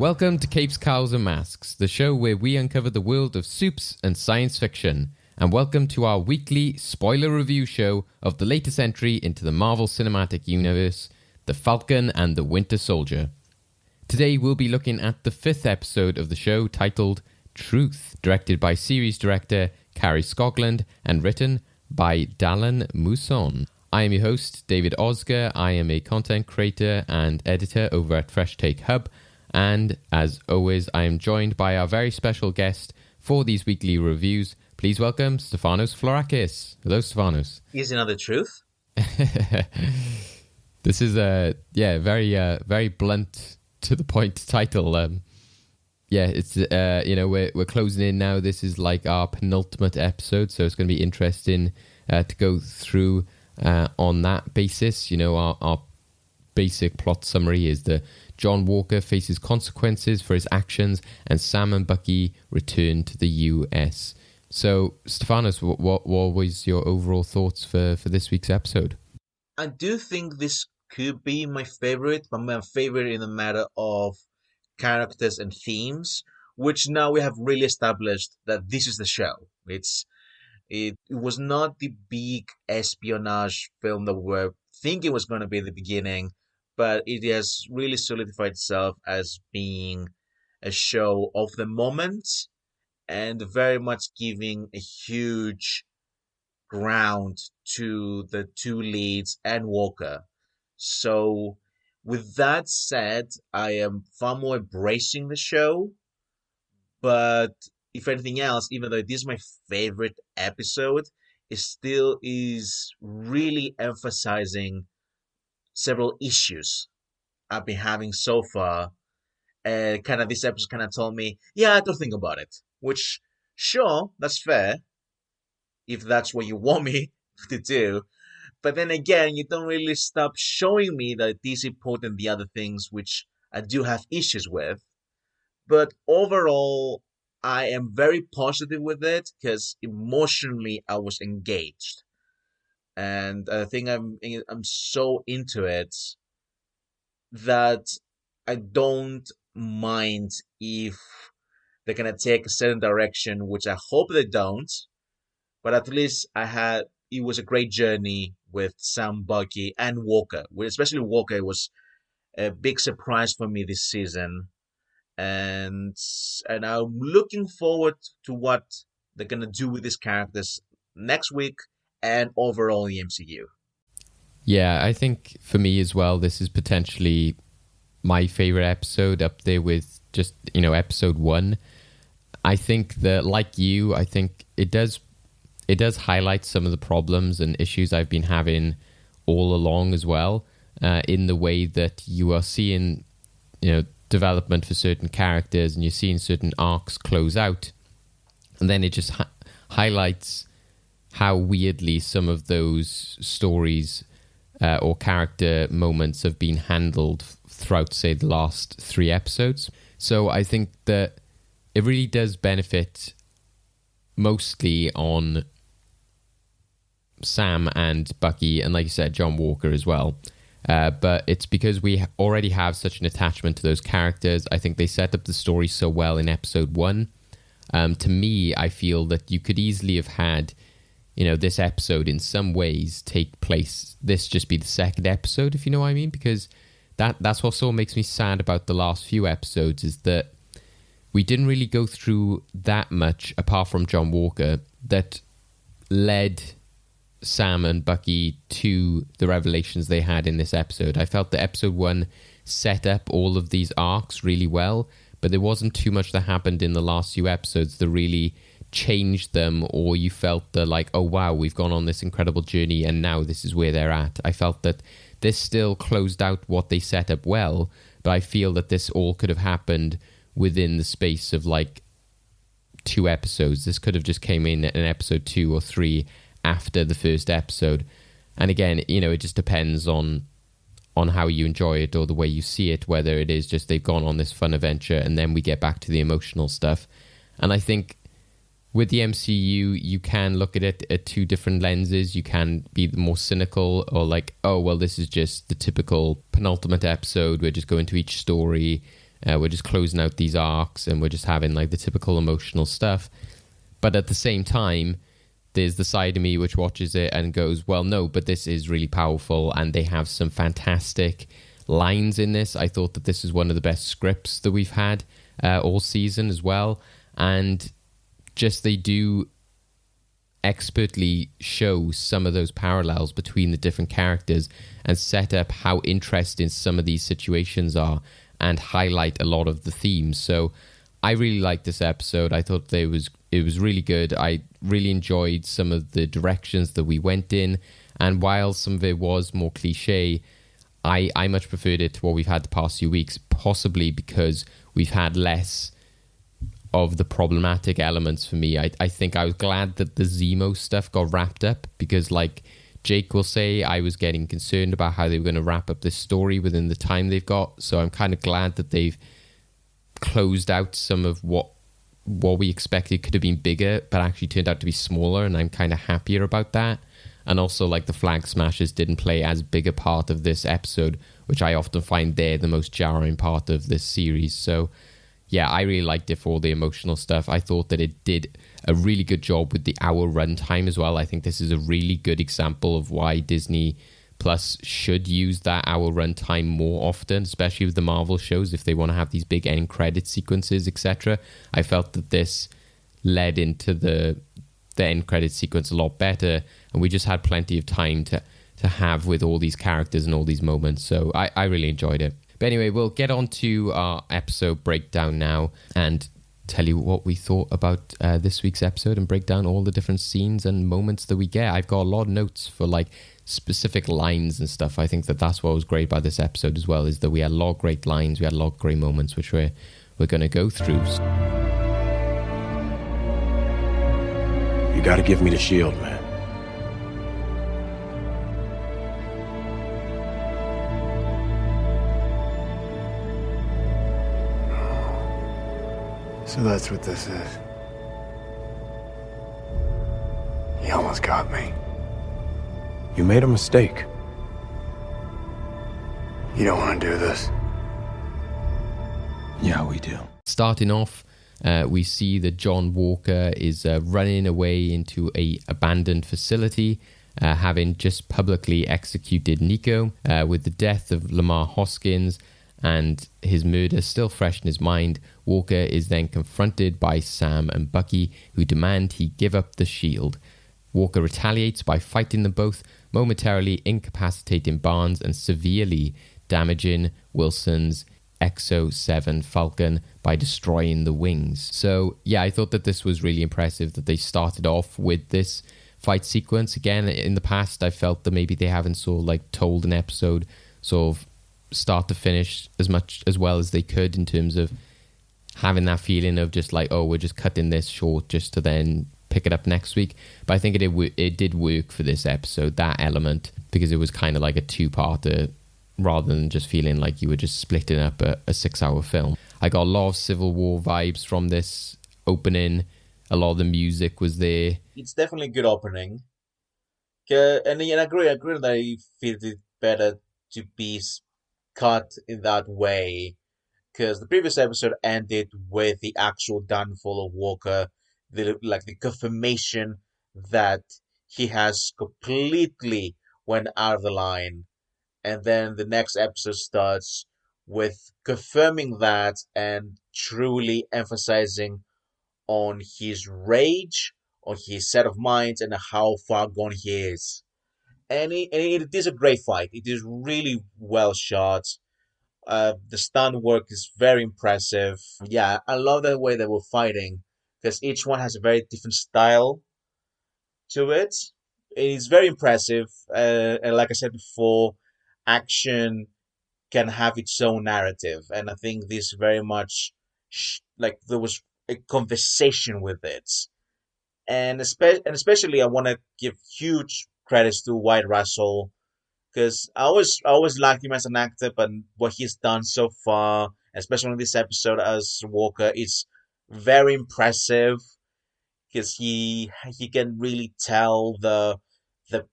Welcome to Capes, Cowls and Masks, the show where we uncover the world of soups and science fiction. And welcome to our weekly spoiler review show of the latest entry into the Marvel Cinematic Universe, The Falcon and the Winter Soldier. Today we'll be looking at the 5th episode of the show titled Truth, directed by series director Carrie Scogland and written by Dallin Mousson. I am your host, David Osger. I am a content creator and editor over at Fresh Take Hub. And as always, I am joined by our very special guest for these weekly reviews. Please welcome Stefanos Florakis. Hello, Stefanos. Is another truth? This is a very blunt to the point title. It's we're closing in now. This is like our penultimate episode, so it's going to be interesting to go through on that basis. You know, our basic plot summary is that John Walker faces consequences for his actions, and Sam and Bucky return to the US. So, Stefanos, what was your overall thoughts for this week's episode? I do think this could be my favorite, but my favorite in the matter of characters and themes, which now we have really established that this is the show. It was not the big espionage film that we were thinking was going to be at the beginning, but it has really solidified itself as being a show of the moment and very much giving a huge ground to the two leads and Walker. So, with that said, I am far more embracing the show, but if anything else, even though it is my favorite episode, it still is really emphasizing several issues I've been having so far. This episode kind of told me, yeah, don't think about it. Which, sure, that's fair, if that's what you want me to do. But then again, you don't really stop showing me that it is important the other things which I do have issues with. But overall, I am very positive with it because emotionally I was engaged. And I think I'm so into it that I don't mind if they're gonna take a certain direction, which I hope they don't. But at least it was a great journey with Sam, Bucky, and Walker. Especially Walker, it was a big surprise for me this season, and I'm looking forward to what they're gonna do with these characters next week and overall in the MCU. Yeah, I think for me as well, this is potentially my favorite episode, up there with just, episode 1. I think that, like you, I think it does highlight some of the problems and issues I've been having all along as well, in the way that you are seeing, development for certain characters and you're seeing certain arcs close out. And then it just highlights how weirdly some of those stories or character moments have been handled throughout, say, the last 3 episodes. So I think that it really does benefit mostly on Sam and Bucky, and like you said, John Walker as well. But it's because we already have such an attachment to those characters. I think they set up the story so well in episode 1. To me, I feel that you could easily have had, this episode in some ways take place, this just be the 2nd episode, if you know what I mean, because that's what sort of makes me sad about the last few episodes, is that we didn't really go through that much, apart from John Walker, that led Sam and Bucky to the revelations they had in this episode. I felt that episode 1 set up all of these arcs really well, but there wasn't too much that happened in the last few episodes that really changed them, or you felt that like, oh wow, we've gone on this incredible journey and now this is where they're at. I felt that this still closed out what they set up well, but I feel that this all could have happened within the space of like 2 episodes. This could have just came in episode 2 or 3 after the first episode. And again, it just depends on how you enjoy it or the way you see it, whether it is just they've gone on this fun adventure and then we get back to the emotional stuff. And I think with the MCU, you can look at it at 2 different lenses. You can be more cynical, or like, oh, well, this is just the typical penultimate episode. We're just going to each story We're just closing out these arcs and we're just having like the typical emotional stuff. But at the same time, there's the side of me which watches it and goes, well, no, but this is really powerful, and they have some fantastic lines in this. I thought that this is one of the best scripts that we've had all season as well, and just they do expertly show some of those parallels between the different characters and set up how interesting some of these situations are and highlight a lot of the themes. So I really liked this episode. I thought it was really good. I really enjoyed some of the directions that we went in, and while some of it was more cliche, I much preferred it to what we've had the past few weeks, possibly because we've had less of the problematic elements for me. I think I was glad that the Zemo stuff got wrapped up, because like Jake will say, I was getting concerned about how they were going to wrap up this story within the time they've got. So I'm kind of glad that they've closed out some of what we expected could have been bigger, but actually turned out to be smaller, and I'm kind of happier about that. And also, like, the Flag Smashers didn't play as big a part of this episode, which I often find they're the most jarring part of this series. So yeah, I really liked it for all the emotional stuff. I thought that it did a really good job with the hour runtime as well. I think this is a really good example of why Disney Plus should use that hour runtime more often, especially with the Marvel shows, if they want to have these big end credit sequences, etc. I felt that this led into the end credit sequence a lot better, and we just had plenty of time to have with all these characters and all these moments. So I really enjoyed it. But anyway, we'll get on to our episode breakdown now and tell you what we thought about this week's episode and break down all the different scenes and moments that we get. I've got a lot of notes for like specific lines and stuff. I think that that's what was great about this episode as well, is that we had a lot of great lines, we had a lot of great moments, which we're going to go through. You got to give me the shield, man. So that's what this is. You almost got me. You made a mistake. You don't want to do this. Yeah, we do. Starting off, we see that John Walker is running away into a abandoned facility, having just publicly executed Nico. With the death of Lamar Hoskins and his murder still fresh in his mind, Walker is then confronted by Sam and Bucky, who demand he give up the shield. Walker retaliates by fighting them both, momentarily incapacitating Barnes and severely damaging Wilson's Exo-7 Falcon by destroying the wings. So yeah, I thought that this was really impressive that they started off with this fight sequence. Again, in the past, I felt that maybe they haven't sort of like told an episode sort of start to finish as well as they could, in terms of having that feeling of just like, oh, we're just cutting this short just to then pick it up next week. But I think it did work for this episode, that element, because it was kind of like a two-parter rather than just feeling like you were just splitting up a 6-hour film. I got a lot of Civil War vibes from this opening. A lot of the music was there. It's definitely a good opening. And I agree that I feel it better to be cut in that way, because the previous episode ended with the actual downfall of Walker, the confirmation that he has completely went out of the line, and then the next episode starts with confirming that and truly emphasizing on his rage, on his set of minds, and how far gone he is. And it is a great fight. It is really well shot. The stunt work is very impressive. Yeah, I love the way they were fighting, because each one has a very different style to it. It is very impressive. And like I said before, action can have its own narrative. And I think this very much, like, there was a conversation with it. And especially, I want to give huge credits to White Russell, because I always liked him as an actor, but what he's done so far, especially in this episode as Walker, is very impressive, because he can really tell the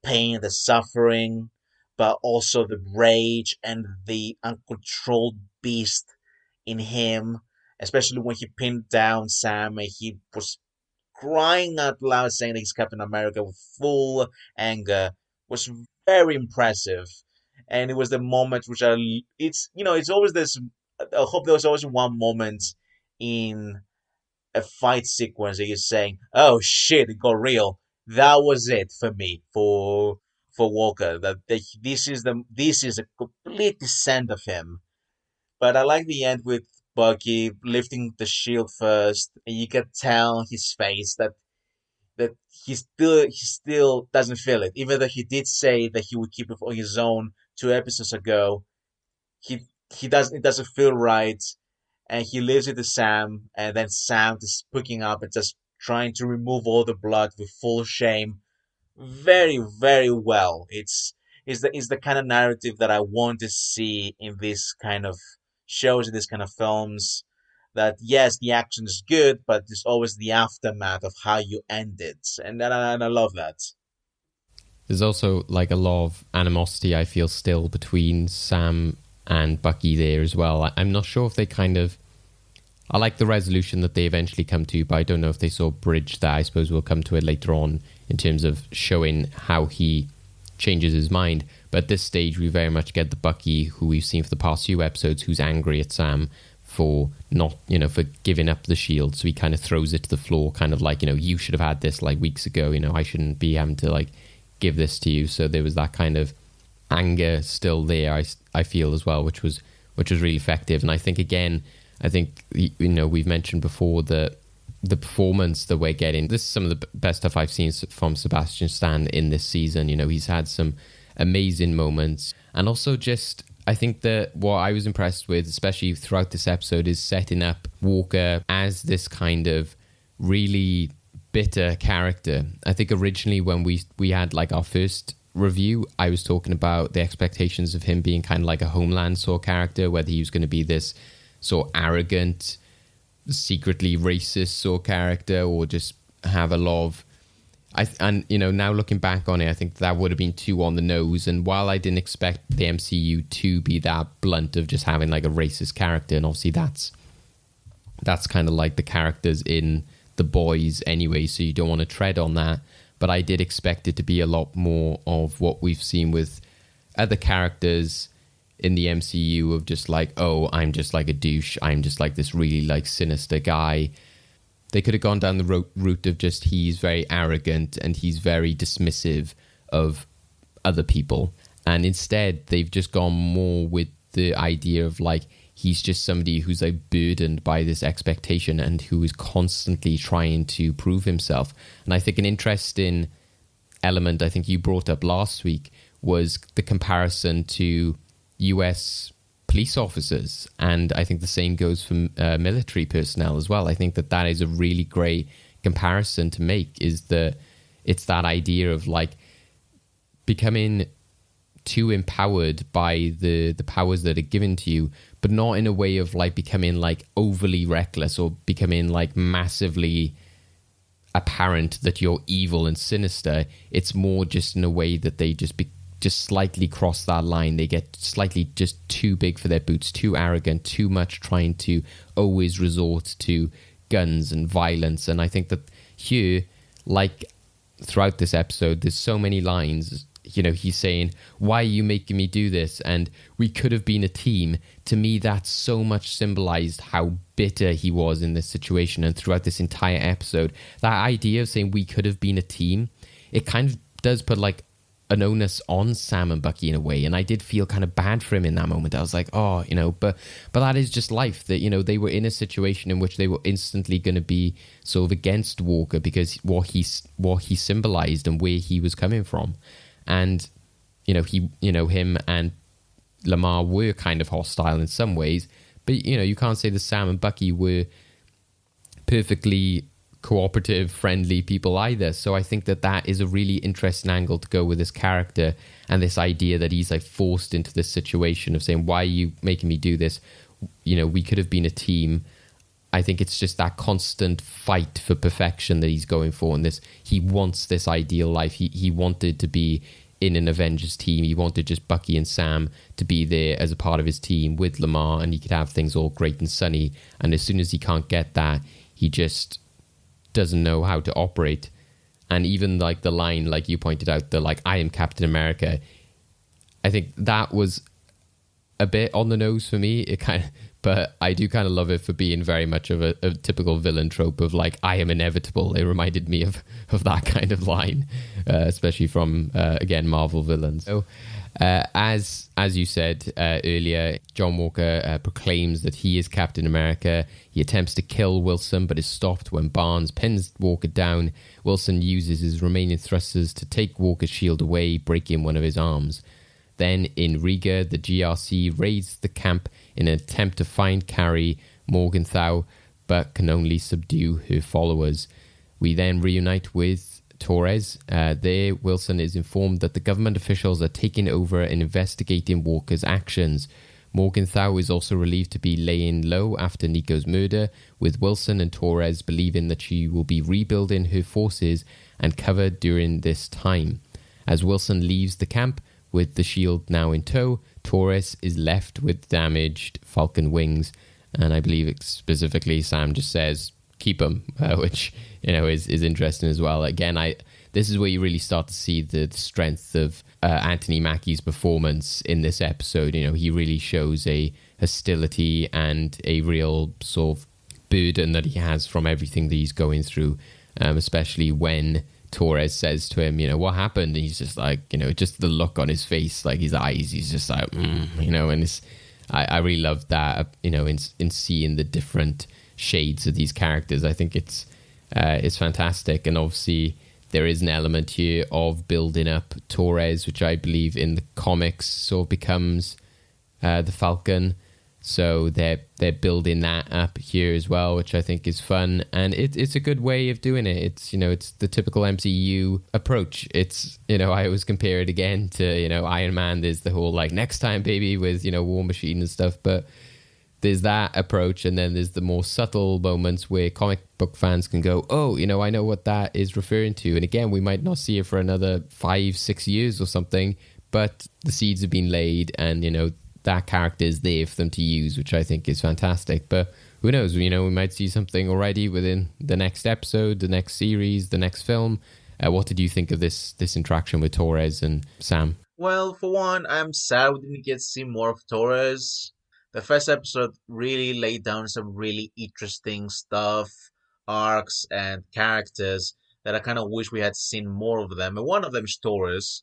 pain, the suffering, but also the rage and the uncontrolled beast in him, especially when he pinned down Sam and he was crying out loud saying that he's Captain America with full anger, was very impressive. And it was the moment which it's always this. I hope there was always one moment in a fight sequence that you're saying, "Oh shit, it got real." That was it for me for Walker. This is a complete descent of him. But I like the end with Bucky lifting the shield first, and you can tell his face that he still doesn't feel it, even though he did say that he would keep it on his own 2 episodes ago. He he doesn't it doesn't feel right, and he leaves it to Sam, and then Sam just picking up and just trying to remove all the blood with full shame. Very, very well. It's the kind of narrative that I want to see in this kind of shows, in this kind of films. That yes, the action is good, but there's always the aftermath of how you end it, and I love that. There's also like a lot of animosity I feel still between Sam and Bucky there as well. I'm not sure if they kind of... I like the resolution that they eventually come to, but I don't know if they sort of bridge that. I suppose we'll come to it later on in terms of showing how he changes his mind. But at this stage, we very much get the Bucky who we've seen for the past few episodes, who's angry at Sam for not, for giving up the shield. So he kind of throws it to the floor, kind of like, you should have had this like weeks ago. I shouldn't be having to like give this to you. So there was that kind of anger still there, I feel as well, which was really effective. And I think again, we've mentioned before that the performance that we're getting, this is some of the best stuff I've seen from Sebastian Stan in this season. He's had some amazing moments, and also just, I think that what I was impressed with, especially throughout this episode, is setting up Walker as this kind of really bitter character. I think originally when we had like our first review, I was talking about the expectations of him being kind of like a Homeland sort of character, whether he was going to be this sort of arrogant, secretly racist sort of character, or just have a lot of... now looking back on it, I think that would have been too on the nose. And while I didn't expect the MCU to be that blunt of just having like a racist character, and obviously that's kind of like the characters in The Boys anyway, so you don't want to tread on that. But I did expect it to be a lot more of what we've seen with other characters in the MCU, of just like, oh, I'm just like a douche, I'm just like this really like sinister guy. They could have gone down the route of just he's very arrogant and he's very dismissive of other people. And instead, they've just gone more with the idea of like, he's just somebody who's like burdened by this expectation and who is constantly trying to prove himself. And I think an interesting element I think you brought up last week was the comparison to US police officers, and I think the same goes for military personnel as well. I think that is a really great comparison to make, is that it's that idea of like becoming too empowered by the powers that are given to you, but not in a way of like becoming like overly reckless or becoming like massively apparent that you're evil and sinister. It's more just in a way that they just slightly cross that line. They get slightly just too big for their boots, too arrogant, too much trying to always resort to guns and violence. And I think that here, like throughout this episode, there's so many lines, he's saying, why are you making me do this? And we could have been a team. To me, that so much symbolized how bitter he was in this situation. And throughout this entire episode, that idea of saying we could have been a team, it kind of does put like an onus on Sam and Bucky in a way, and I did feel kind of bad for him in that moment. I was like, oh, but that is just life, that they were in a situation in which they were instantly going to be sort of against Walker because what he symbolized and where he was coming from. And him and Lamar were kind of hostile in some ways, but you can't say that Sam and Bucky were perfectly cooperative, friendly people either. So I think that is a really interesting angle to go with this character, and this idea that he's like forced into this situation of saying, why are you making me do this? We could have been a team. I think it's just that constant fight for perfection that he's going for, and he wants this ideal life. He wanted to be in an Avengers team. He wanted just Bucky and Sam to be there as a part of his team with Lamar, and he could have things all great and sunny. And as soon as he can't get that, he just doesn't know how to operate. And even like the line, like you pointed out, the like, I am Captain America, I think that was a bit on the nose for me. It kind of, but I do kind of love it for being very much of a typical villain trope of like, I am inevitable. It reminded me of that kind of line, especially from, again, Marvel villains. So, as you said earlier, John Walker proclaims that he is Captain America. He attempts to kill Wilson, but is stopped when Barnes pins Walker down. Wilson uses his remaining thrusters to take Walker's shield away, breaking one of his arms. Then in Riga, the GRC raids the camp in an attempt to find Karli Morgenthau, but can only subdue her followers. We then reunite with Torres. There, Wilson is informed that the government officials are taking over and investigating Walker's actions. Morgenthau is also relieved to be laying low after Nico's murder, with Wilson and Torres believing that she will be rebuilding her forces and covered during this time. As Wilson leaves the camp, with the shield now in tow, Torres is left with damaged Falcon wings, and I believe specifically Sam just says, keep them, which, you know, is interesting as well. Again, this is where you really start to see the strength of Anthony Mackie's performance in this episode. You know, he really shows a hostility and a real sort of burden that he has from everything that he's going through, especially when Torres says to him, you know, what happened? And he's just like, you know, just the look on his face, like his eyes, he's just like, you know, and I really love that, you know, in seeing the different shades of these characters. I think it's fantastic. And obviously there is an element here of building up Torres, which I believe in the comics sort of becomes the Falcon. So they're building that up here as well, which I think is fun, and it's a good way of doing it. It's, you know, it's the typical MCU approach. It's, you know, I always compare it again to, you know, Iron Man. There's the whole like next time baby with, you know, War Machine and stuff, but there's that approach, and then there's the more subtle moments where comic book fans can go, oh, you know, I know what that is referring to. And again, we might not see it for another 5-6 years or something, but the seeds have been laid, and, you know, that character is there for them to use, which I think is fantastic. But who knows, you know, we might see something already within the next episode, the next series, the next film. What did you think of this interaction with Torres and Sam? Well, for one, I'm sad we didn't get to see more of Torres. The first episode really laid down some really interesting stuff, arcs, and characters that I kind of wish we had seen more of them. And one of them is Torres,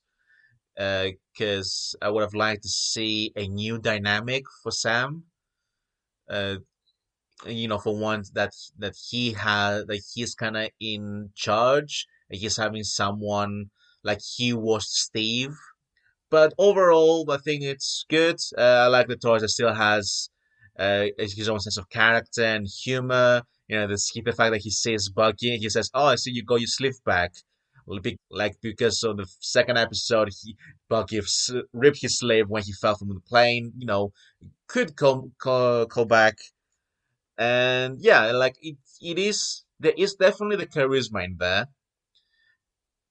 because I would have liked to see a new dynamic for Sam. You know, for once that he's kind of in charge. He's having someone like he was Steve. But overall, I think it's good. I like that Torres still has his own sense of character and humor. You know, the fact that he says Bucky, he says, "Oh, I see you got your sleeve back." Like because on the second episode, Bucky ripped his sleeve when he fell from the plane. You know, could call back, and yeah, like it is. There is definitely the charisma in there,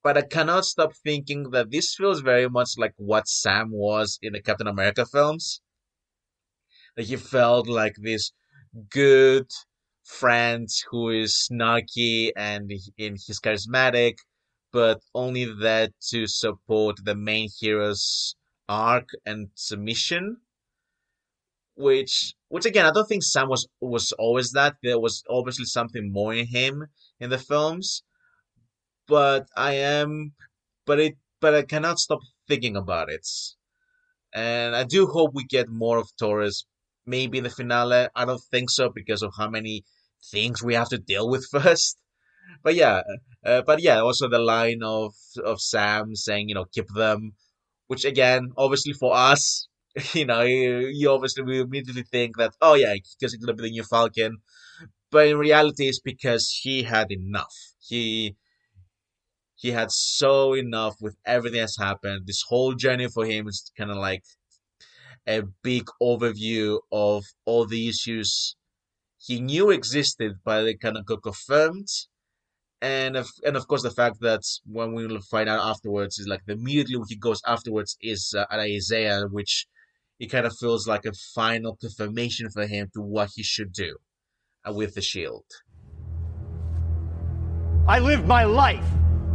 but I cannot stop thinking that this feels very much like what Sam was in the Captain America films. Like he felt like this good friend who is snarky and he's charismatic, but only there to support the main hero's arc and submission. Which again, I don't think Sam was always that. There was obviously something more in him in the films, but but I cannot stop thinking about it. And I do hope we get more of Torres, maybe in the finale. I don't think so because of how many things we have to deal with first. But yeah, also the line of Sam saying, you know, keep them, which again, obviously for us, you know, you obviously we immediately think that, oh yeah, because it's gonna be the new Falcon, but in reality, it's because he had enough. He had so enough with everything that's happened. This whole journey for him is kind of like a big overview of all the issues he knew existed, but they kind of got confirmed. and of course the fact that when we will find out afterwards is like immediately when he goes afterwards is at Isaiah, which it kind of feels like a final confirmation for him to what he should do with the shield. I lived my life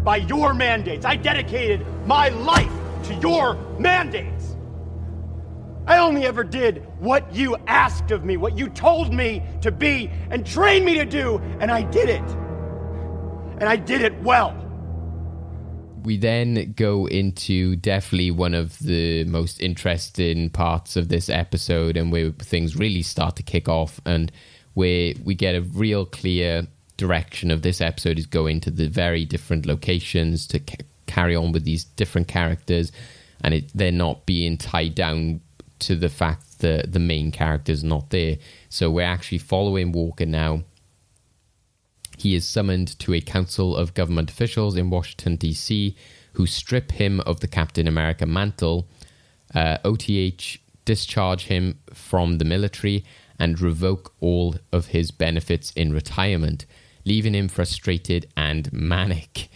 by your mandates. I dedicated my life to your mandates. I only ever did what you asked of me, what you told me to be and trained me to do, and I did it. And I did it well. We then go into definitely one of the most interesting parts of this episode, and where things really start to kick off, and where we get a real clear direction of this episode is going to the very different locations to carry on with these different characters, and they're not being tied down to the fact that the main character is not there. So we're actually following Walker now. He is summoned to a council of government officials in Washington, D.C., who strip him of the Captain America mantle, OTH discharge him from the military, and revoke all of his benefits in retirement, leaving him frustrated and manic.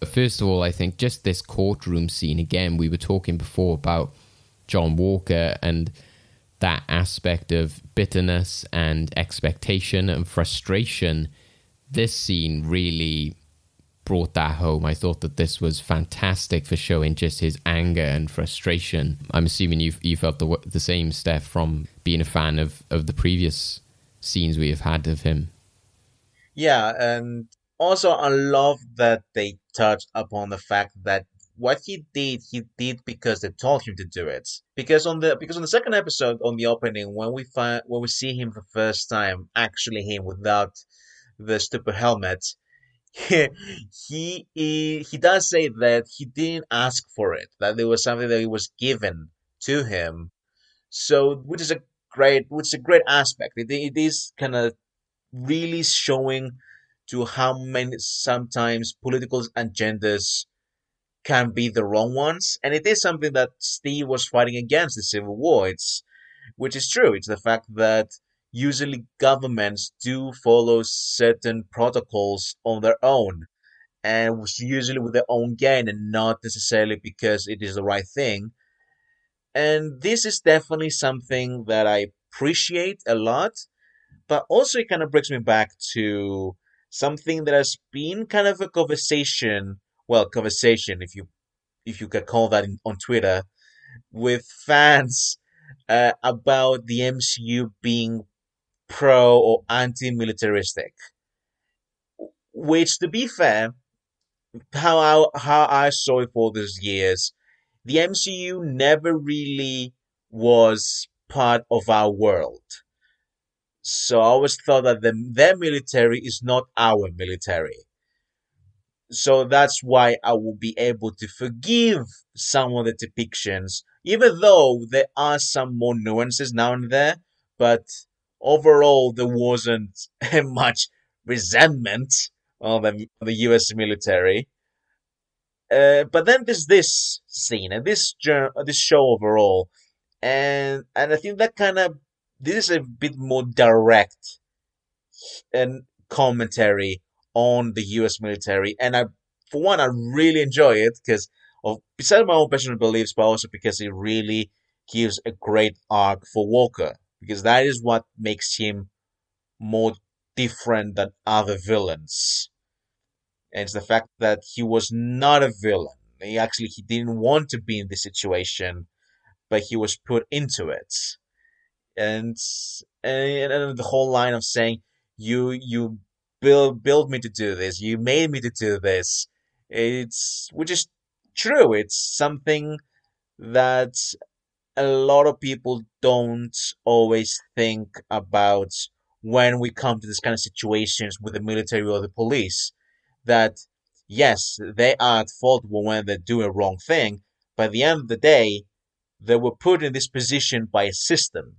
First of all, I think just this courtroom scene, again, we were talking before about John Walker and that aspect of bitterness and expectation and frustration. This scene really brought that home. I thought that this was fantastic for showing just his anger and frustration. I'm assuming you felt the same, Steph, from being a fan of the previous scenes we have had of him. Yeah, and also I love that they touched upon the fact that what he did because they told him to do it. Because on the second episode, on the opening, when we see him for the first time, actually him without the stupid helmet, he does say that he didn't ask for it, that there was something that it was given to him. So, which is a great aspect. It is kind of really showing to how many sometimes political agendas can be the wrong ones, and it is something that Steve was fighting against the Civil War. Which is true. It's the fact that usually governments do follow certain protocols on their own, and usually with their own gain, and not necessarily because it is the right thing. And this is definitely something that I appreciate a lot, but also it kind of brings me back to something that has been kind of a conversation. Well, conversation, if you could call that on Twitter, with fans about the MCU being pro or anti-militaristic. Which, to be fair, how I saw it for those years, the MCU never really was part of our world. So I always thought that their military is not our military. So that's why I will be able to forgive some of the depictions, even though there are some more nuances now and there. But overall, there wasn't much resentment of the U.S. military. But then there's this scene and this show overall, and I think that this is a bit more direct and commentary on the U.S. military, and for one, I really enjoy it because besides my own personal beliefs, but also because it really gives a great arc for Walker, because that is what makes him more different than other villains. And it's the fact that he was not a villain. He didn't want to be in this situation, but he was put into it. And the whole line of saying, you build me to do this, you made me to do this, which is true. It's something that a lot of people don't always think about when we come to this kind of situations with the military or the police. That yes, they are at fault when they're doing a wrong thing, but at the end of the day, they were put in this position by a system.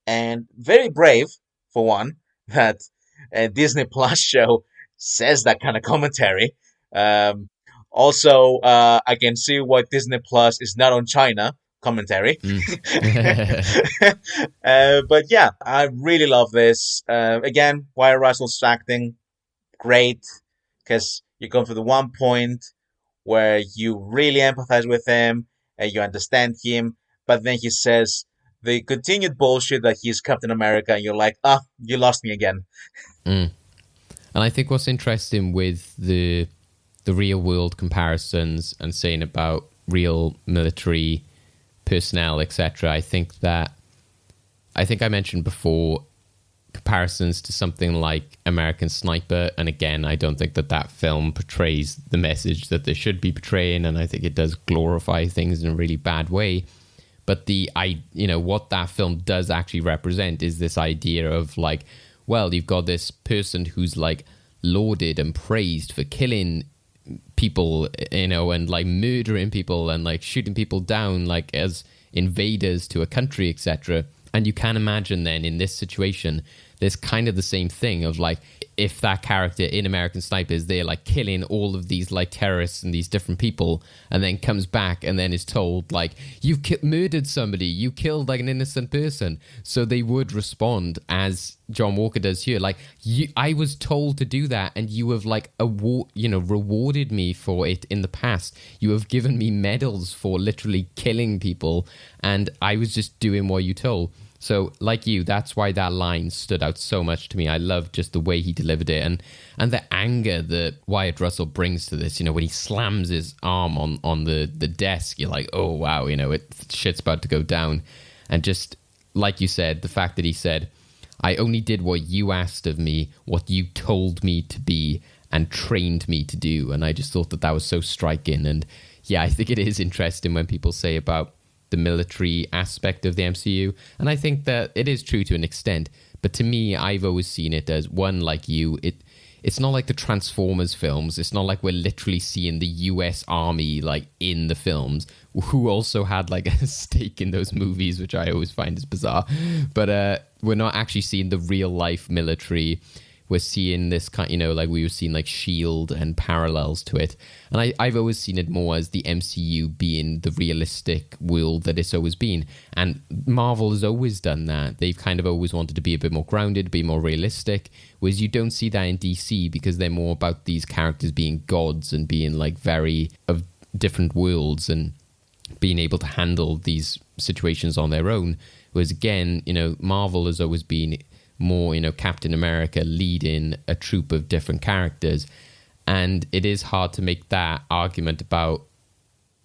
And very brave, for one, that a Disney Plus show says that kind of commentary. Also, I can see why Disney Plus is not on China commentary. But yeah, I really love this. Again, Wyatt Russell's acting, great. because you come to the one point where you really empathize with him and you understand him, but then he says the continued bullshit that he's Captain America, and you're like, ah, you lost me again. And I think what's interesting with the real world comparisons and saying about real military personnel, etc., I think I mentioned before comparisons to something like American Sniper, and again, I don't think that film portrays the message that they should be portraying, and I think it does glorify things in a really bad way. But what that film does actually represent is this idea of like, well, you've got this person who's like lauded and praised for killing people, and like murdering people and like shooting people down like as invaders to a country, etc. And you can imagine then in this situation, there's kind of the same thing of like, if that character in American Sniper is there like killing all of these like terrorists and these different people, and then comes back and then is told like, you murdered somebody, you killed like an innocent person. So they would respond as John Walker does here, like, I was told to do that, and you have like rewarded me for it in the past. You have given me medals for literally killing people, and I was just doing what you told. So, like you, that's why that line stood out so much to me. I love just the way he delivered it, and the anger that Wyatt Russell brings to this. When he slams his arm on the desk, you're like, oh, wow, shit's about to go down. And just, like you said, the fact that he said, I only did what you asked of me, what you told me to be, and trained me to do. And I just thought that was so striking. And yeah, I think it is interesting when people say about the military aspect of the MCU, and I think that it is true to an extent, but to me, I've always seen it as one, like you, it's not like the Transformers films. It's not like we're literally seeing the US Army like in the films, who also had like a stake in those movies, which I always find is bizarre. But we're not actually seeing the real life military. We're seeing this kind, like we were seeing like S.H.I.E.L.D. and parallels to it. And I've always seen it more as the MCU being the realistic world that it's always been. And Marvel has always done that. They've kind of always wanted to be a bit more grounded, be more realistic, whereas you don't see that in DC because they're more about these characters being gods and being like very of different worlds and being able to handle these situations on their own. Whereas again, Marvel has always been more, Captain America leading a troop of different characters. And it is hard to make that argument about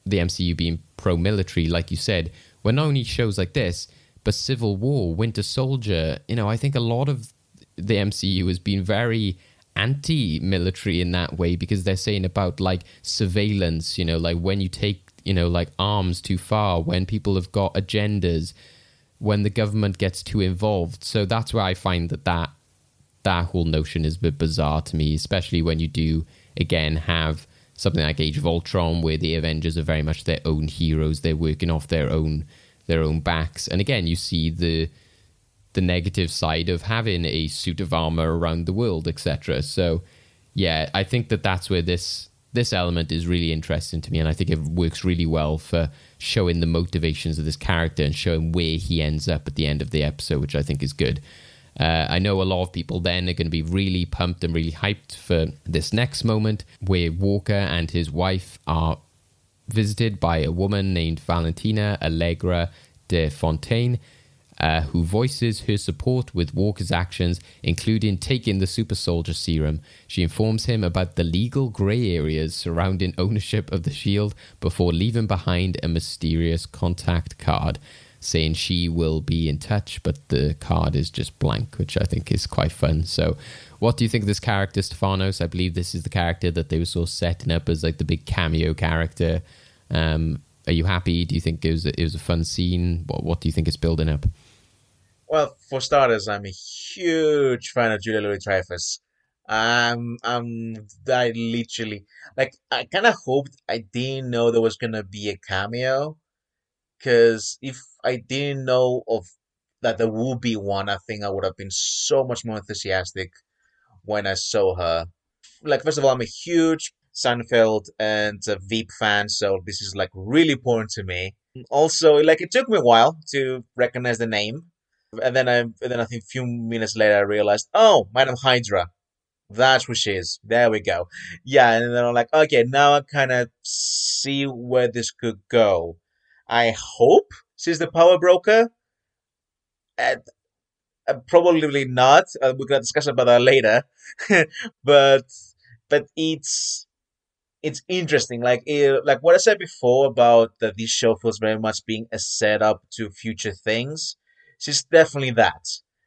the MCU being pro-military, like you said, when not only shows like this, but Civil War, Winter Soldier, I think a lot of the MCU has been very anti-military in that way, because they're saying about like surveillance, like when you take, like arms too far, when people have got agendas, when the government gets too involved. So that's where I find that whole notion is a bit bizarre to me, especially when you do, again, have something like Age of Ultron, where the Avengers are very much their own heroes. They're working off their own backs. And again, you see the negative side of having a suit of armor around the world, etc. So yeah, I think that's where this element is really interesting to me, and I think it works really well for showing the motivations of this character and showing where he ends up at the end of the episode, which I think is good. I know a lot of people then are going to be really pumped and really hyped for this next moment where Walker and his wife are visited by a woman named Valentina Allegra de Fontaine, who voices her support with Walker's actions, including taking the super soldier serum. She informs him about the legal grey areas surrounding ownership of the shield before leaving behind a mysterious contact card, saying she will be in touch, but the card is just blank, which I think is quite fun. So what do you think of this character, Stefanos? I believe this is the character that they were sort of setting up as like the big cameo character. Are you happy? Do you think it was a fun scene? What do you think it's building up? Well, for starters, I'm a huge fan of Julia Louis-Dreyfus. I literally, like, I kind of hoped I didn't know there was gonna be a cameo, because if I didn't know of that there would be one, I think I would have been so much more enthusiastic when I saw her. Like, first of all, I'm a huge Seinfeld and Veep fan, so this is like really important to me. Also, like, it took me a while to recognize the name, and then I think a few minutes later I realized, oh, Madam Hydra. That's who she is. There we go. Yeah, and then I'm like, okay, now I kind of see where this could go. I hope she's the power broker. Uh, Probably not. We're gonna discuss about that later. but it's interesting. Like what I said before about that this show feels very much being a setup to future things. She's definitely that.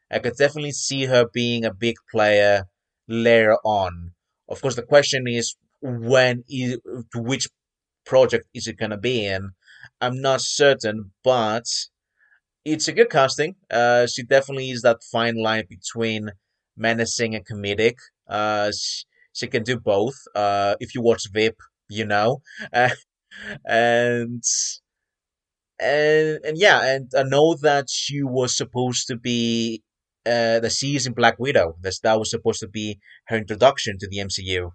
I could definitely see her being a big player later on. Of course, the question is to which project is it gonna be in? I'm not certain, but it's a good casting. She definitely is that fine line between menacing and comedic. She can do both. If you watch VIP, you know. Uh, and and yeah, and I know that she was supposed to be that she is in Black Widow. That was supposed to be her introduction to the MCU.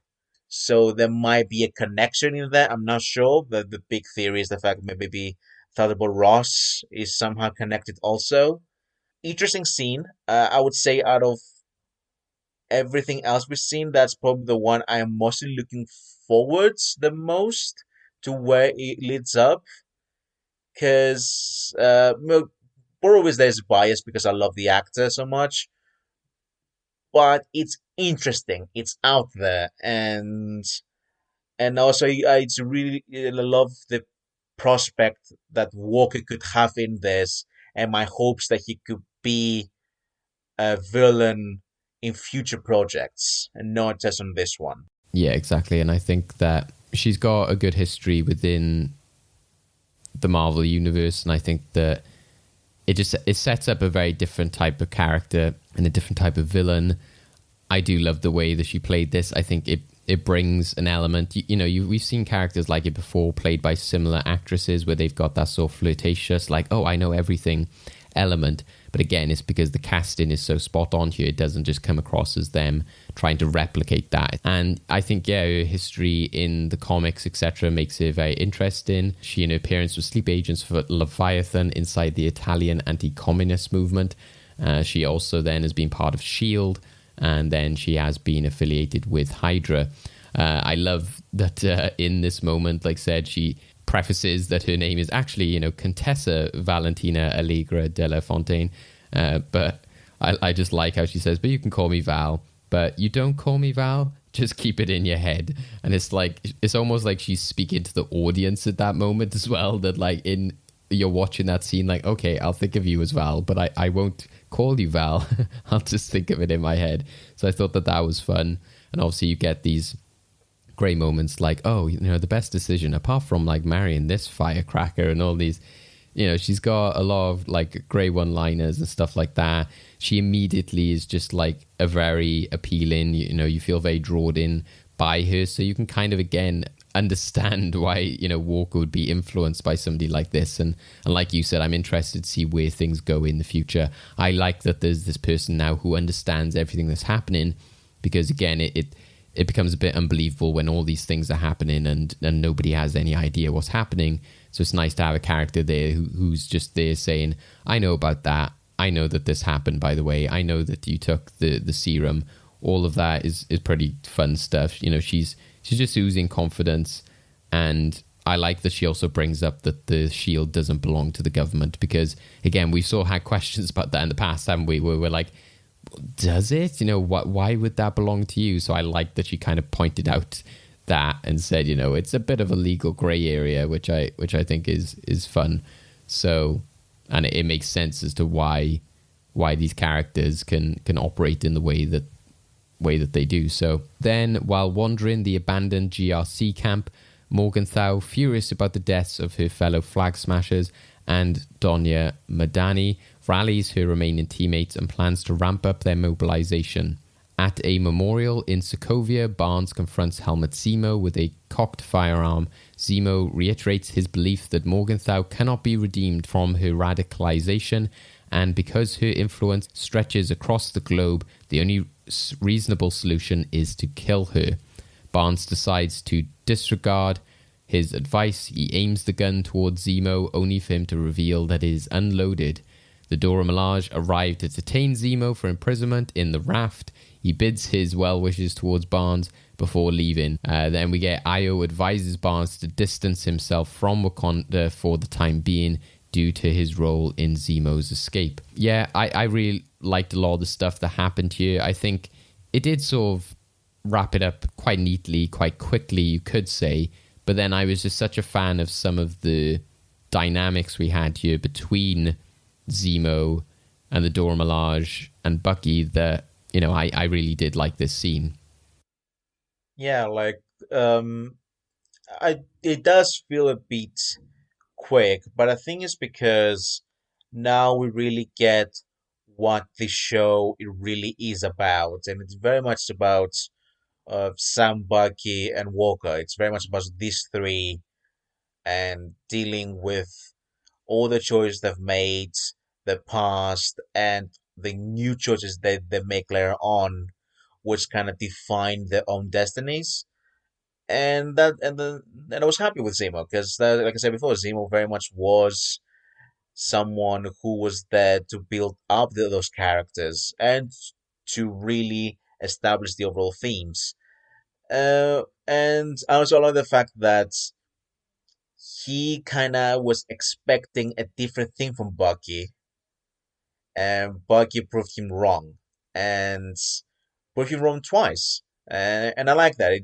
So there might be a connection in that. I'm not sure. The big theory is the fact that maybe Thunderbolt Ross is somehow connected also. Interesting scene. I would say out of everything else we've seen, that's probably the one I am mostly looking forwards the most to where it leads up. Because always there's bias because I love the actor so much, but it's interesting. It's out there, and also it's really I love the prospect that Walker could have in this, and my hopes that he could be a villain in future projects and not just on this one. Yeah, exactly. And I think that she's got a good history within the Marvel universe, and I think that it sets up a very different type of character and a different type of villain. I do love the way that she played this. I think it brings an element. We've seen characters like it before, played by similar actresses, where they've got that sort of flirtatious, like, oh, I know everything element. But again, it's because the casting is so spot on here. It doesn't just come across as them trying to replicate that. And I think, yeah, her history in the comics, etc., makes it very interesting. She and her parents were sleep agents for Leviathan inside the Italian anti-communist movement. She also then has been part of S.H.I.E.L.D., and then she has been affiliated with Hydra. I love that in this moment, like I said, she prefaces that her name is actually, Contessa Valentina Allegra della Fontaine. But I just like how she says, but you can call me Val, but you don't call me Val. Just keep it in your head. And it's almost like she's speaking to the audience at that moment as well, that like you're watching that scene, like, okay, I'll think of you as Val, but I won't call you Val. I'll just think of it in my head. So I thought that was fun. And obviously you get these great moments like, oh, the best decision apart from like marrying this firecracker and all these, she's got a lot of like great one-liners and stuff like that. She immediately is just like a very appealing, you feel very drawn in by her. So you can kind of, again, understand why, Walker would be influenced by somebody like this. And like you said, I'm interested to see where things go in the future. I like that there's this person now who understands everything that's happening, because again, it becomes a bit unbelievable when all these things are happening and nobody has any idea what's happening. So it's nice to have a character there who's just there saying, I know about that. I know that this happened, by the way. I know that you took the serum. All of that is pretty fun stuff. She's just oozing confidence. And I like that she also brings up that the shield doesn't belong to the government, because, again, we've sort of had questions about that in the past, haven't we? Where we're like, does it? Why would that belong to you? So I like that she kind of pointed out that and said, it's a bit of a legal gray area, which I think is fun. So, and it makes sense as to why these characters can operate in the way that they do. So then, while wandering the abandoned GRC camp, Morgenthau, furious about the deaths of her fellow flag smashers and Donya Madani, rallies her remaining teammates and plans to ramp up their mobilization. At a memorial in Sokovia, Barnes confronts Helmut Zemo with a cocked firearm. Zemo reiterates his belief that Morgenthau cannot be redeemed from her radicalization, and because her influence stretches across the globe, the only reasonable solution is to kill her. Barnes decides to disregard his advice. He aims the gun towards Zemo, only for him to reveal that it is unloaded. The Dora Milaje arrive to detain Zemo for imprisonment in the raft. He bids his well wishes towards Barnes before leaving. Then we get Io advises Barnes to distance himself from Wakanda for the time being due to his role in Zemo's escape. Yeah, I really liked a lot of the stuff that happened here. I think it did sort of wrap it up quite neatly, quite quickly, you could say. But then I was just such a fan of some of the dynamics we had here between Zemo and the Dora Milaje and Bucky that, you know, I really did like this scene. Yeah, like it does feel a bit quick, but I think it's because now we really get what the show it really is about, and it's very much about Sam, Bucky, and Walker. It's very much about these three and dealing with all the choices they've made, the past, and the new choices they make later on, which kind of define their own destinies. And I was happy with Zemo because, like I said before, Zemo very much was someone who was there to build up those characters and to really establish the overall themes. And I also like the fact that he kind of was expecting a different thing from Bucky, and Bucky proved him wrong, and proved him wrong twice. And I like that.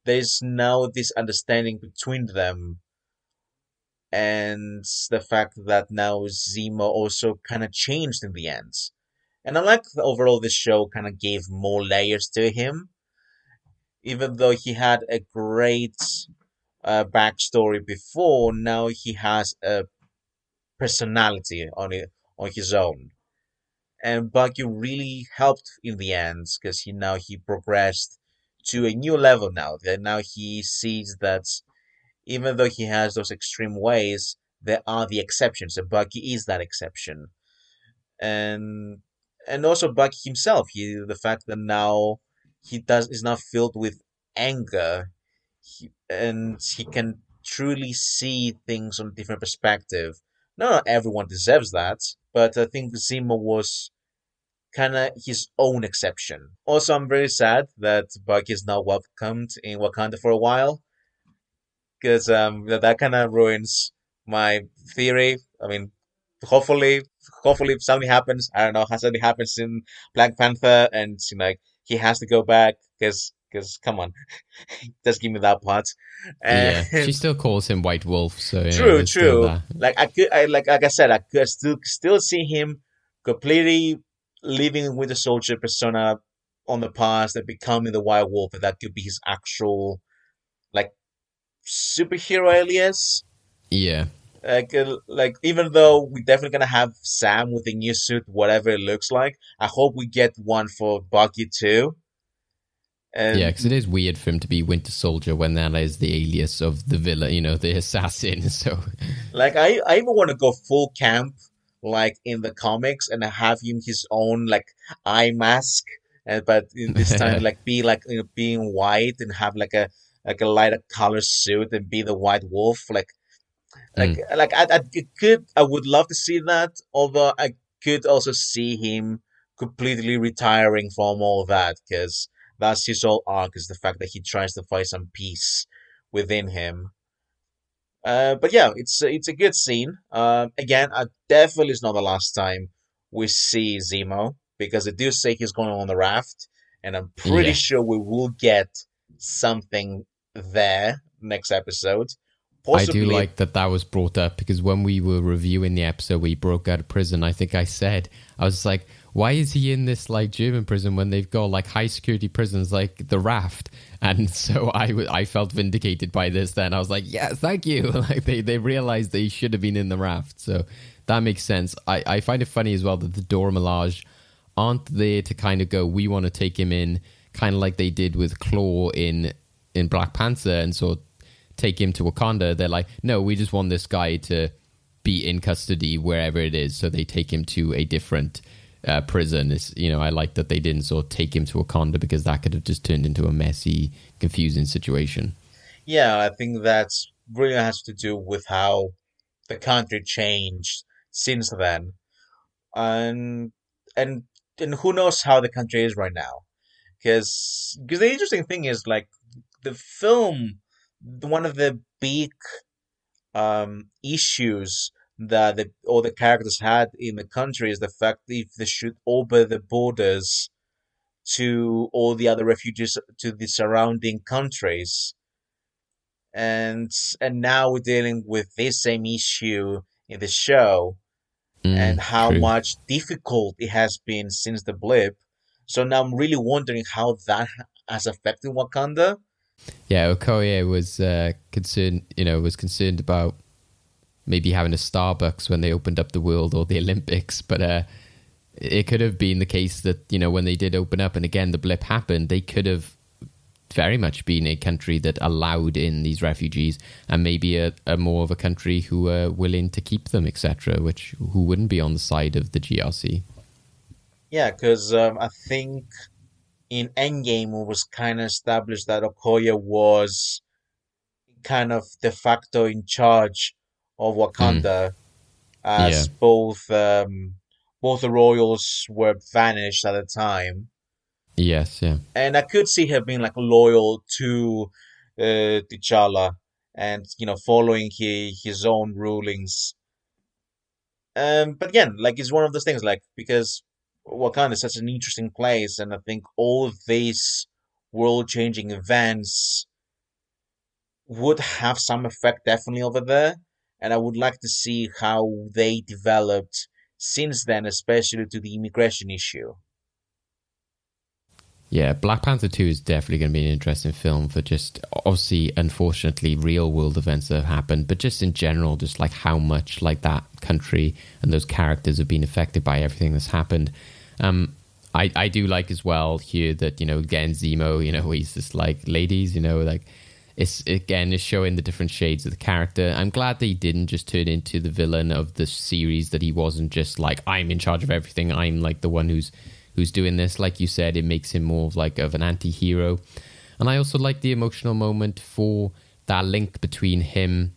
There's now this understanding between them, and the fact that now Zemo also kind of changed in the end. And I like that overall this show kind of gave more layers to him, even though he had a great backstory before. Now he has a personality on his own, and Bucky really helped in the end because he progressed to a new level now. That now he sees that even though he has those extreme ways, there are the exceptions, and Bucky is that exception. And also Bucky himself, the fact that now he does is not filled with anger, and he can truly see things on a different perspective. Not everyone deserves that, but I think Zemo was kind of his own exception. Also, I'm very sad that Bucky is not welcomed in Wakanda for a while, because that kind of ruins my theory. I mean, hopefully, hopefully if something happens, I don't know, has something happens in Black Panther, and like he has to go back because come on, just give me that part. Yeah, And she still calls him White Wolf, so yeah, true, there's still true. that. Like I said, I could still see him completely living with the soldier persona on the past and becoming the White Wolf, and that could be his actual like superhero alias. Yeah. Like even though we're definitely gonna have Sam with a new suit, whatever it looks like, I hope we get one for Bucky too. Yeah, And because it is weird for him to be Winter Soldier when that is the alias of the villain, you know, the assassin. So, like I even want to go full camp, like in the comics, and have him his own like eye mask, and but in this time like be like being white and have like a lighter color suit and be the White Wolf, like I would love to see that. Although I could also see him completely retiring from all that because that's his whole arc is the fact that he tries to find some peace within him. But yeah, it's a good scene. Again, definitely is not the last time we see Zemo because they do say he's going on the raft, and I'm pretty yeah. sure we will get something there next episode. I do Possibly, like that was brought up because when we were reviewing the episode where he broke out of prison, I think I was like, why is he in this like German prison when they've got like high security prisons like the Raft? And so I felt vindicated by this then. I was like, yeah, thank you. Like they realized they should have been in the Raft. So that makes sense. I find it funny as well that the Dora Milaje aren't there to kind of go, we want to take him in, kind of like they did with Claw in Black Panther and so take him to Wakanda. They're like, no, we just want this guy to be in custody wherever it is. So they take him to a different prison. I like that they didn't sort of take him to Wakanda because that could have just turned into a messy, confusing situation. yeah, I think that's really has to do with how the country changed since then, and and and who knows how the country is right now. Because the interesting thing is like the film, one of the big issues that all the characters had in the country is the fact that if they should open the borders to all the other refugees to the surrounding countries, and now we're dealing with this same issue in the show, and how True. much difficult it has been since the blip. So now I'm really wondering how that has affected Wakanda. Yeah, Okoye was concerned about maybe having a Starbucks when they opened up the world or the Olympics, but it could have been the case that, when they did open up and again the blip happened, they could have very much been a country that allowed in these refugees, and maybe a more of a country who were willing to keep them, etc., who wouldn't be on the side of the GRC. Yeah, because I think in Endgame it was kind of established that Okoye was kind of de facto in charge of Wakanda, Yeah. as both the royals were vanished at the time, Yes, yeah. and I could see her being like loyal to T'Challa, and following his own rulings. But again, like it's one of those things, like because Wakanda is such an interesting place, and I think all of these world-changing events would have some effect definitely over there, and I would like to see how they developed since then, especially to the immigration issue. Yeah, Black Panther 2 is definitely going to be an interesting film for just, obviously, unfortunately, real world events that have happened, but just in general, just like how much like that country and those characters have been affected by everything that's happened. I do like as well here that, again, Zemo, he's just like, ladies, like, it's showing the different shades of the character. I'm glad that he didn't just turn into the villain of the series, that he wasn't just like, I'm in charge of everything, I'm like the one who's doing this. Like you said, it makes him more of an anti-hero. And I also like the emotional moment for that link between him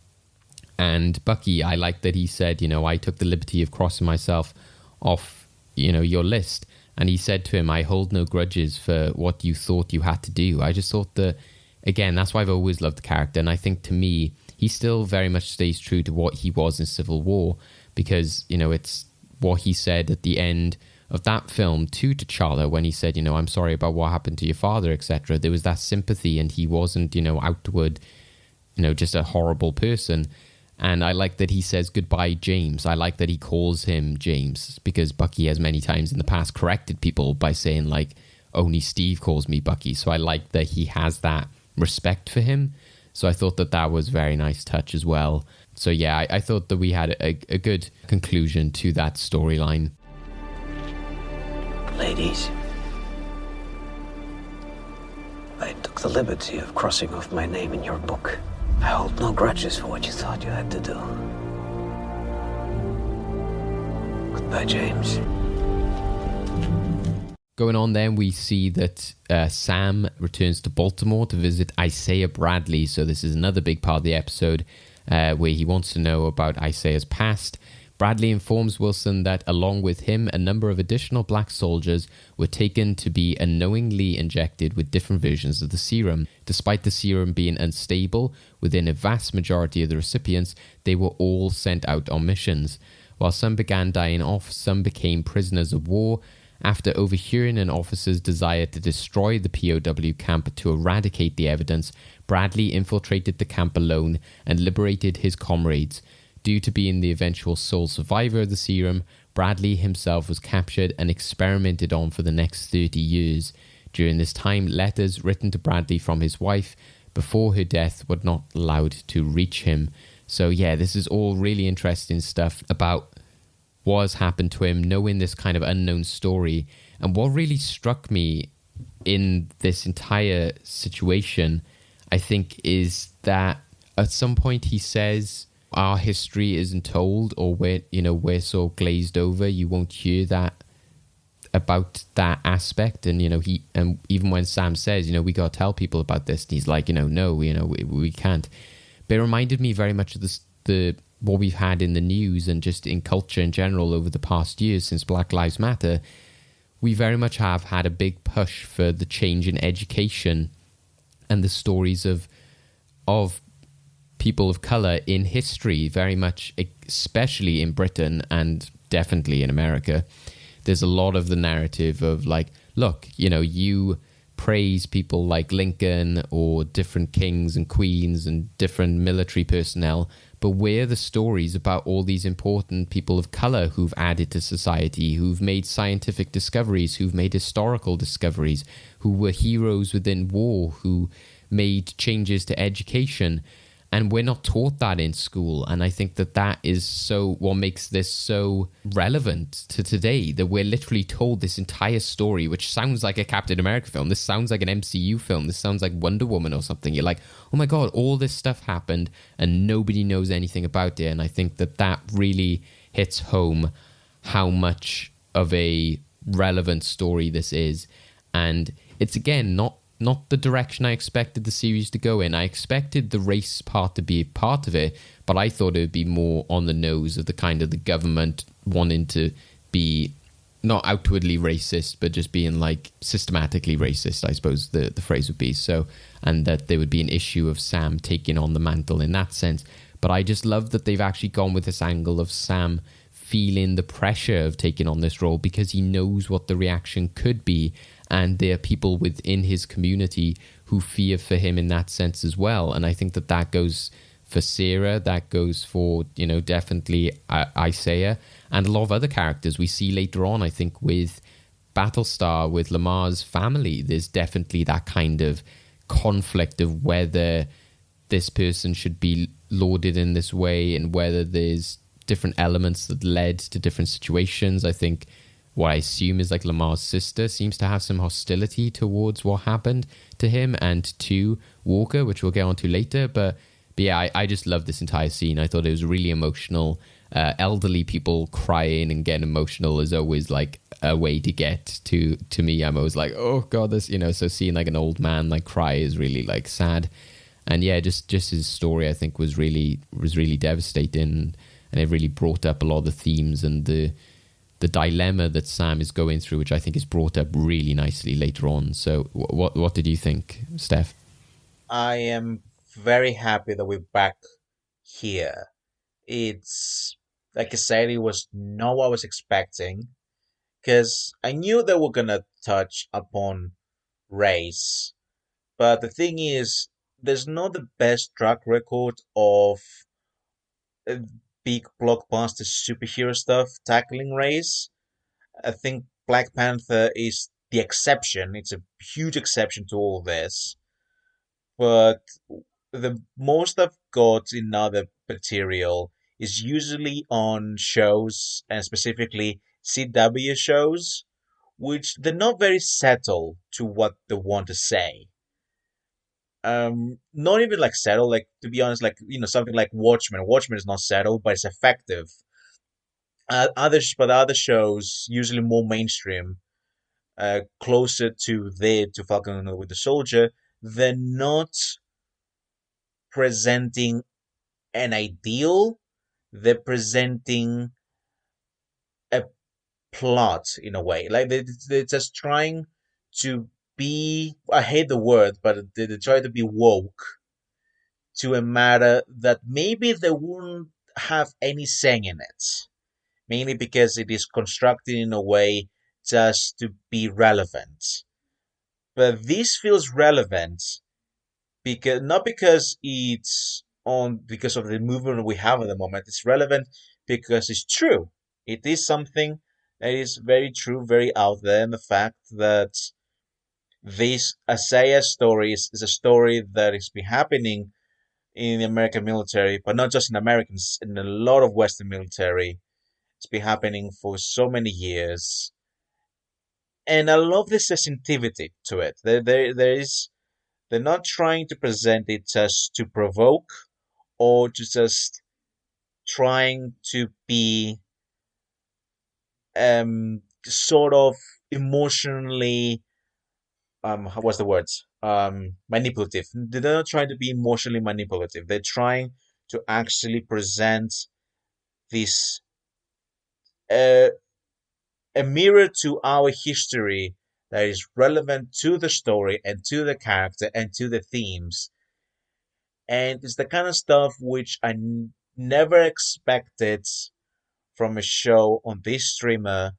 and Bucky. I like that he said, I took the liberty of crossing myself off, your list. And he said to him, I hold no grudges for what you thought you had to do. I just thought that, again, that's why I've always loved the character. And I think to me, he still very much stays true to what he was in Civil War, because, it's what he said at the end of that film to T'Challa when he said, I'm sorry about what happened to your father, etc. There was that sympathy, and he wasn't, outward, just a horrible person. And I like that he says goodbye, James. I like that he calls him James, because Bucky has many times in the past corrected people by saying like, only Steve calls me Bucky. So I like that he has that respect for him. So I thought that was a very nice touch as well. So yeah, I thought that we had a good conclusion to that storyline. Ladies, I took the liberty of crossing off my name in your book. I hold no grudges for what you thought you had to do. Goodbye, James. Going on then, we see that Sam returns to Baltimore to visit Isaiah Bradley. So this is another big part of the episode where he wants to know about Isaiah's past. Bradley informs Wilson that along with him, a number of additional black soldiers were taken to be unknowingly injected with different versions of the serum. Despite the serum being unstable within a vast majority of the recipients, they were all sent out on missions. While some began dying off, some became prisoners of war. After overhearing an officer's desire to destroy the POW camp to eradicate the evidence, Bradley infiltrated the camp alone and liberated his comrades. Due to being the eventual sole survivor of the serum, Bradley himself was captured and experimented on for the next 30 years. During this time, letters written to Bradley from his wife before her death were not allowed to reach him. So yeah, this is all really interesting stuff about what has happened to him, knowing this kind of unknown story. And what really struck me in this entire situation, I think, is that at some point he says, our history isn't told, or we're so glazed over, you won't hear that about that aspect. And and even when Sam says, we gotta tell people about this, and he's like, no, we can't. But it reminded me very much of the what we've had in the news and just in culture in general over the past years since Black Lives Matter, we very much have had a big push for the change in education and the stories of people of color in history, very much, especially in Britain and definitely in America. There's a lot of the narrative of like, look, you know, you praise people like Lincoln or different kings and queens and different military personnel, but where are the stories about all these important people of color who've added to society, who've made scientific discoveries, who've made historical discoveries, who were heroes within war, who made changes to education? And we're not taught that in school. And I think that is so what makes this so relevant to today, that we're literally told this entire story, which sounds like a Captain America film. This sounds like an MCU film. This sounds like Wonder Woman or something. You're like, oh my God, all this stuff happened and nobody knows anything about it. And I think that really hits home how much of a relevant story this is. And it's, again, not the direction I expected the series to go in. I expected the race part to be a part of it, but I thought it would be more on the nose of the kind of the government wanting to be not outwardly racist, but just being like systematically racist, I suppose the phrase would be. So, and that there would be an issue of Sam taking on the mantle in that sense. But I just love that they've actually gone with this angle of Sam feeling the pressure of taking on this role because he knows what the reaction could be. And there are people within his community who fear for him in that sense as well. And I think that goes for Sarah, that goes for, you know, definitely Isaiah, and a lot of other characters we see later on. I think with Battlestar, with Lamar's family, there's definitely that kind of conflict of whether this person should be lauded in this way and whether there's different elements that led to different situations. I think what I assume is like Lamar's sister seems to have some hostility towards what happened to him and to Walker, which we'll get onto later. But yeah, I just love this entire scene. I thought it was really emotional. Elderly people crying and getting emotional is always like a way to get to me. I'm always like, oh God, this, you know, so seeing like an old man like cry is really like sad. And yeah, just his story, I think, was really devastating, and it really brought up a lot of the themes and the dilemma that Sam is going through, which I think is brought up really nicely later on. So what did you think, Steph? I am very happy that we're back here. It's, like I said, it was not what I was expecting, because I knew they were going to touch upon race. But the thing is, there's not the best track record of uh, big blockbuster superhero stuff tackling race. I think Black Panther is the exception. It's a huge exception to all this. But the most I've got in other material is usually on shows, and specifically CW shows, which they're not very settled to what they want to say. Not even like settled, like, to be honest, like, you know, something like Watchmen. Watchmen is not settled, but it's effective. But other shows, usually more mainstream, closer to Falcon and the Winter Soldier, they're not presenting an ideal. They're presenting a plot in a way. Like they're just trying to be. I hate the word, but they try to be woke to a matter that maybe they wouldn't have any saying in it. Mainly because it is constructed in a way just to be relevant. But this feels relevant because not because it's on because of the movement we have at the moment. It's relevant because it's true. It is something that is very true, very out there, and the fact that this Isaiah story is a story that has been happening in the American military, but not just in Americans, in a lot of Western military. It's been happening for so many years. And I love the sensitivity to it. They're not trying to present it just to provoke or to just trying to be sort of emotionally what's the words manipulative. They're not trying to be emotionally manipulative. They're trying to actually present this uh a mirror to our history that is relevant to the story and to the character and to the themes. And it's the kind of stuff which never expected from a show on this streamer,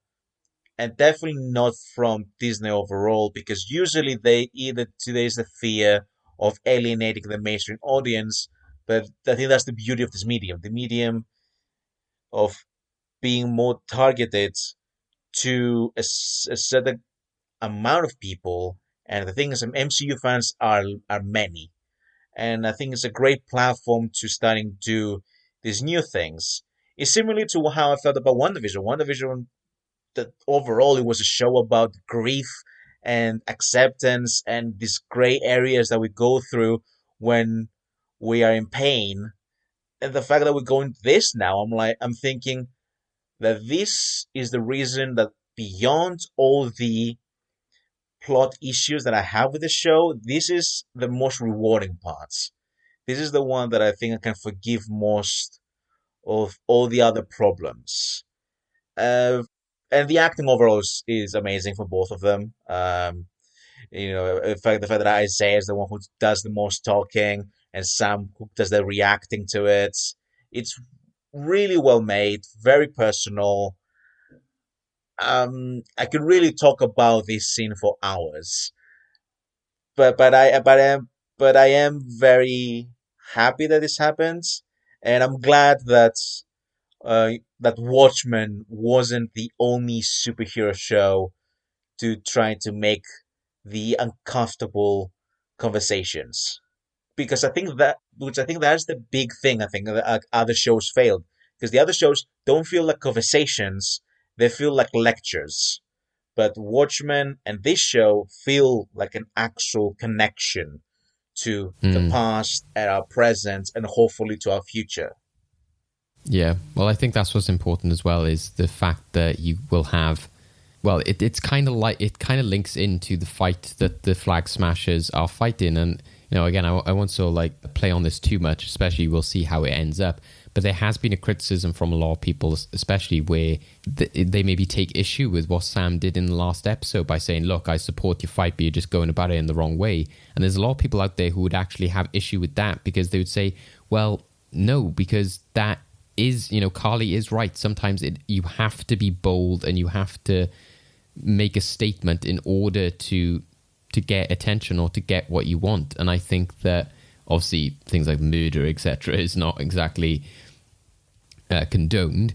and definitely not from Disney overall, because usually they either today's the fear of alienating the mainstream audience, but I think that's the beauty of this medium, the medium of being more targeted to a certain amount of people. And the thing is, MCU fans are many, and I think it's a great platform to starting to do these new things. It's similar to how I felt about WandaVision. WandaVision, that overall it was a show about grief and acceptance and these gray areas that we go through when we are in pain. And the fact that we're going this now, I'm thinking that this is the reason that beyond all the plot issues that I have with the show, this is the most rewarding parts. This is the one that I think I can forgive most of all the other problems. Uh, and the acting overall is amazing for both of them. The fact that Isaiah is the one who does the most talking, and Sam who does the reacting to it. It's really well made, very personal. I could really talk about this scene for hours, but I am very happy that this happens, and I'm glad that Watchmen wasn't the only superhero show to try to make the uncomfortable conversations. Because I think that's the big thing. I think that other shows failed because the other shows don't feel like conversations; they feel like lectures. But Watchmen and this show feel like an actual connection to the past and our present, and hopefully to our future. Yeah, well, I think that's what's important as well, is the fact that you will have, well, it's kind of like, it kind of links into the fight that the Flag Smashers are fighting. And, again, I won't sort of like play on this too much, especially we'll see how it ends up. But there has been a criticism from a lot of people, especially where they maybe take issue with what Sam did in the last episode by saying, look, I support your fight, but you're just going about it in the wrong way. And there's a lot of people out there who would actually have issue with that, because they would say, well, no, because that is, Karli is right. Sometimes you have to be bold and you have to make a statement in order to get attention or to get what you want. And I think that obviously things like murder, etc., is not exactly condoned,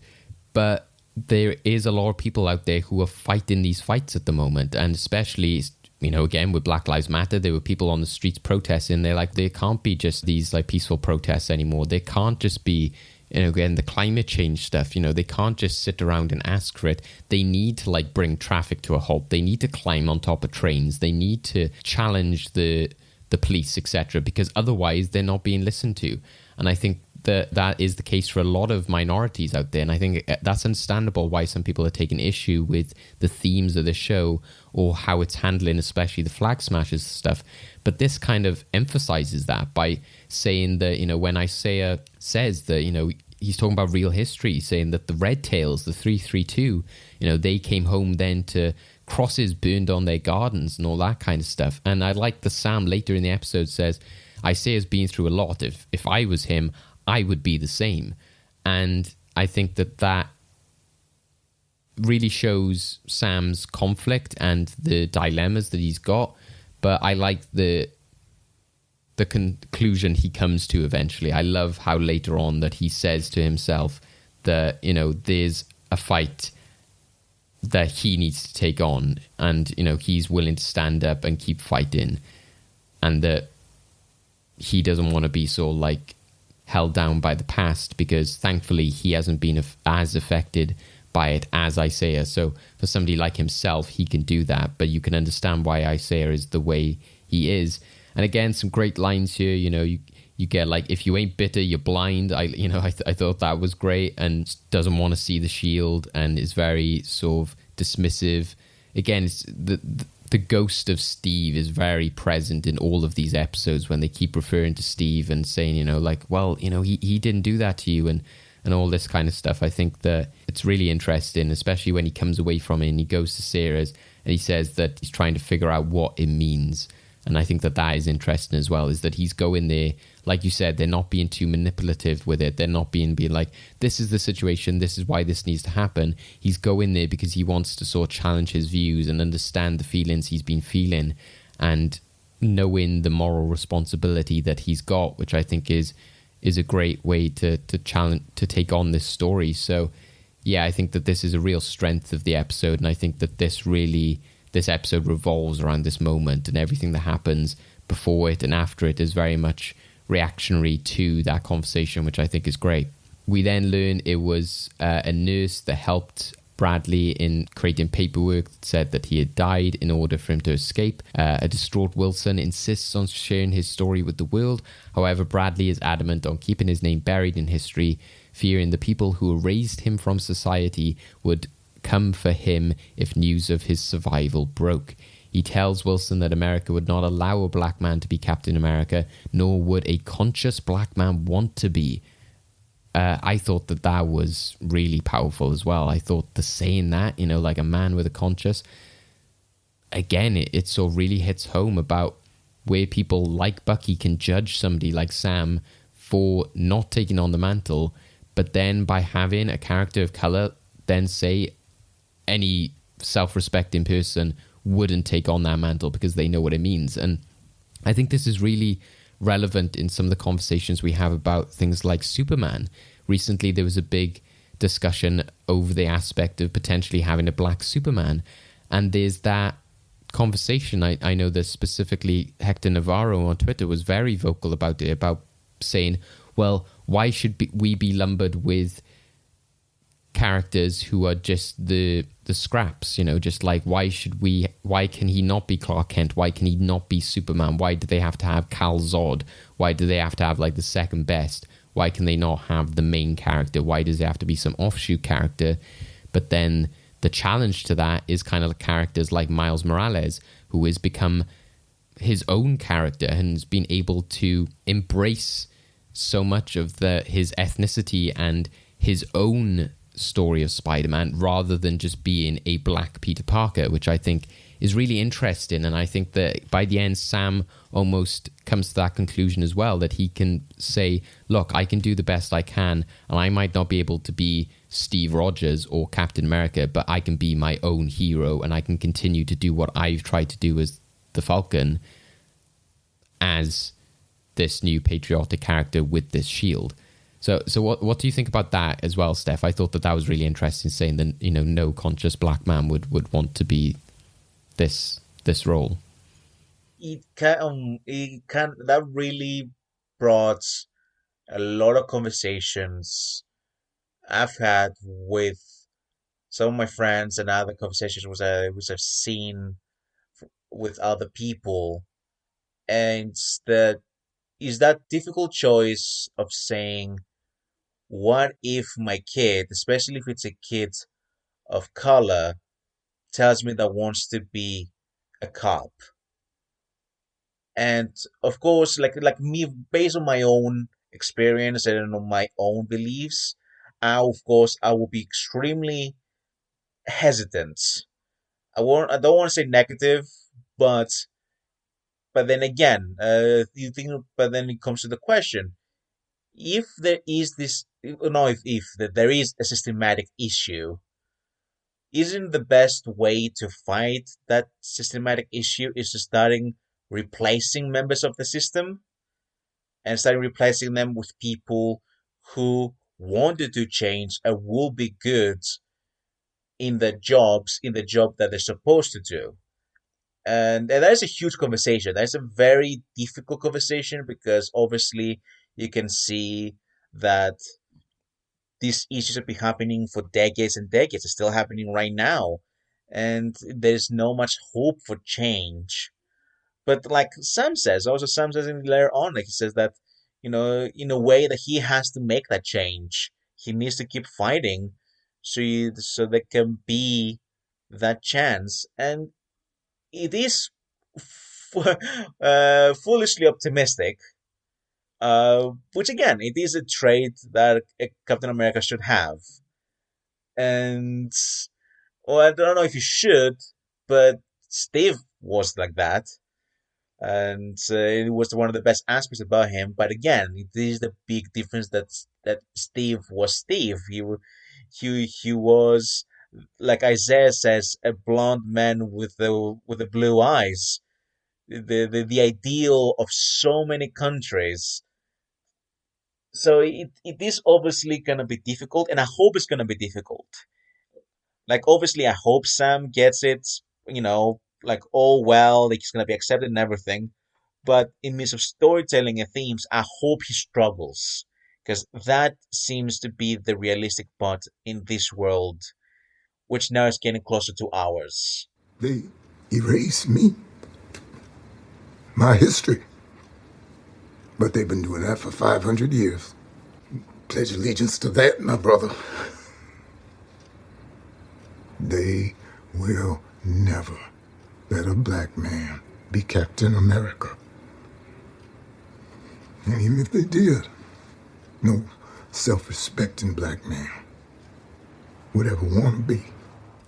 but there is a lot of people out there who are fighting these fights at the moment, and especially, again, with Black Lives Matter, there were people on the streets protesting. They're like, there can't be just these like peaceful protests anymore. There can't just be, again, the climate change stuff. They can't just sit around and ask for it. They need to like bring traffic to a halt. They need to climb on top of trains. They need to challenge the police, etc., because otherwise they're not being listened to. And I think that is the case for a lot of minorities out there. And I think that's understandable why some people are taking issue with the themes of the show or how it's handling, especially the Flag Smashers stuff. But this kind of emphasizes that by saying that, when Isaiah says that, he's talking about real history, saying that the Red Tails, the 332, they came home then to crosses burned on their gardens and all that kind of stuff. And I like the Sam later in the episode says, Isaiah's been through a lot. If I was him, I would be the same. And I think that really shows Sam's conflict and the dilemmas that he's got. But I like the conclusion he comes to eventually. I love how later on that he says to himself that, there's a fight that he needs to take on, and, he's willing to stand up and keep fighting, and that he doesn't want to be so like held down by the past, because thankfully he hasn't been as affected by it as Isaiah. So for somebody like himself, he can do that, but you can understand why Isaiah is the way he is. And again, some great lines here. You get like, if you ain't bitter, you're blind. I thought that was great, and doesn't want to see the shield, and is very sort of dismissive. Again, it's the ghost of Steve is very present in all of these episodes when they keep referring to Steve and saying, well, he didn't do that to you, and and all this kind of stuff. I think that it's really interesting, especially when he comes away from it and he goes to Sarah's and he says that he's trying to figure out what it means. And I think that that is interesting as well, is that he's going there, like you said, they're not being too manipulative with it. They're not being like, this is the situation, this is why this needs to happen. He's going there because he wants to sort of challenge his views and understand the feelings he's been feeling, and knowing the moral responsibility that he's got, which I think is a great way to challenge, to take on this story. So yeah, I think that this is a real strength of the episode, and I think that this episode revolves around this moment, and everything that happens before it and after it is very much reactionary to that conversation, which I think is great. We then learn it was a nurse that helped Bradley in creating paperwork that said that he had died in order for him to escape. A distraught Wilson insists on sharing his story with the world. However, Bradley is adamant on keeping his name buried in history, fearing the people who erased him from society would come for him if news of his survival broke. He tells Wilson that America would not allow a black man to be Captain America, nor would a conscious black man want to be. I thought that was really powerful as well. I thought the saying that, like a man with a conscience, again, it sort of really hits home about where people like Bucky can judge somebody like Sam for not taking on the mantle, but then by having a character of color then say any self-respecting person wouldn't take on that mantle because they know what it means. And I think this is really relevant in some of the conversations we have about things like Superman. Recently, there was a big discussion over the aspect of potentially having a black Superman. And there's that conversation. I know that specifically Hector Navarro on Twitter was very vocal about it, about saying, well, why should we be lumbered with characters who are just the scraps, just like, why can he not be Clark Kent? Why can he not be Superman? Why do they have to have Kal Zod? Why do they have to have like the second best? Why can they not have the main character? Why does it have to be some offshoot character? But then the challenge to that is kind of characters like Miles Morales, who has become his own character and has been able to embrace so much of his ethnicity and his own story of Spider-Man, rather than just being a black Peter Parker, which I think is really interesting. And I think that by the end, Sam almost comes to that conclusion as well, that he can say, look, I can do the best I can, and I might not be able to be Steve Rogers or Captain America, but I can be my own hero, and I can continue to do what I've tried to do as the Falcon, as this new patriotic character with this shield. So what do you think about that as well, Steph? I thought that was really interesting, saying that no conscious black man would want to be this role. It can that really brought a lot of conversations I've had with some of my friends, and other conversations which I've seen with other people, and that is that difficult choice of saying, what if my kid, especially if it's a kid of color, tells me that wants to be a cop? And of course, like me, based on my own experience and on my own beliefs, I will be extremely hesitant. I don't want to say negative, but then again, but then it comes to the question: if there is this, no, if that there is a systematic issue, isn't the best way to fight that systematic issue is to starting replacing members of the system, and starting replacing them with people who wanted to change and will be good in the job that they're supposed to do? And that is a huge conversation. That is a very difficult conversation, because obviously you can see that these issues have been happening for decades and decades. It's still happening right now, and there's no much hope for change. But like Sam says, in later on, like he says that, in a way that he has to make that change. He needs to keep fighting, so there can be that chance. And it is foolishly optimistic, Which again, it is a trait that a Captain America should have. And well, I don't know if you should, but Steve was like that, and it was one of the best aspects about him. But again, it is the big difference that Steve was Steve. He was, like Isaiah says, a blonde man with the blue eyes, the ideal of so many countries. So it is obviously gonna be difficult, and I hope it's gonna be difficult. Like, obviously, I hope Sam gets it, like, all well, like he's gonna be accepted and everything. But in midst of storytelling and themes, I hope he struggles, because that seems to be the realistic part in this world, which now is getting closer to ours. They erased me, my history. But they've been doing that for 500 years. Pledge allegiance to that, my brother. They will never let a black man be Captain America. And even if they did, no self-respecting black man would ever want to be.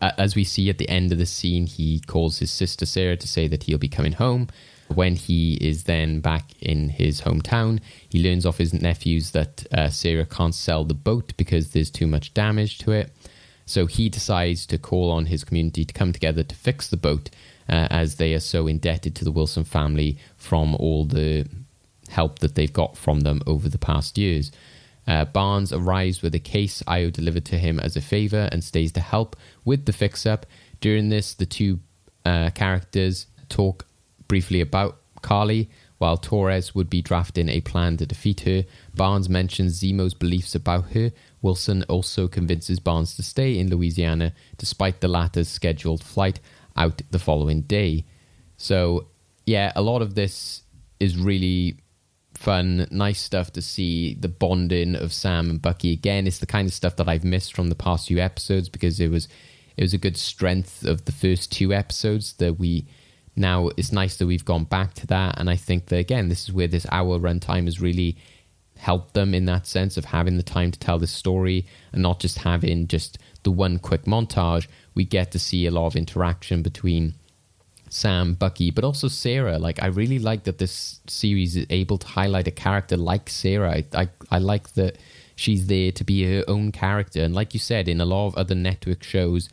As we see at the end of the scene, he calls his sister Sarah to say that he'll be coming home. When he is then back in his hometown, he learns off his nephews that Sarah can't sell the boat because there's too much damage to it. So he decides to call on his community to come together to fix the boat, as they are so indebted to the Wilson family from all the help that they've got from them over the past years. Barnes arrives with a case Io delivered to him as a favour and stays to help with the fix-up. During this, the two characters talk briefly about Karli, while Torres would be drafting a plan to defeat her. Barnes mentions Zemo's beliefs about her. Wilson also convinces Barnes to stay in Louisiana despite the latter's scheduled flight out the following day. So, yeah, a lot of this is really fun, nice stuff to see. The bonding of Sam and Bucky, again, it's the kind of stuff that I've missed from the past few episodes, because it was a good strength of the first two episodes that now it's nice that we've gone back to that. And I think that, again, this is where this hour runtime has really helped them, in that sense of having the time to tell this story and not just having just the one quick montage. We get to see a lot of interaction between Sam, Bucky, but also Sarah. Like, I really like that this series is able to highlight a character like Sarah. I like that she's there to be her own character. And like you said, in a lot of other network shows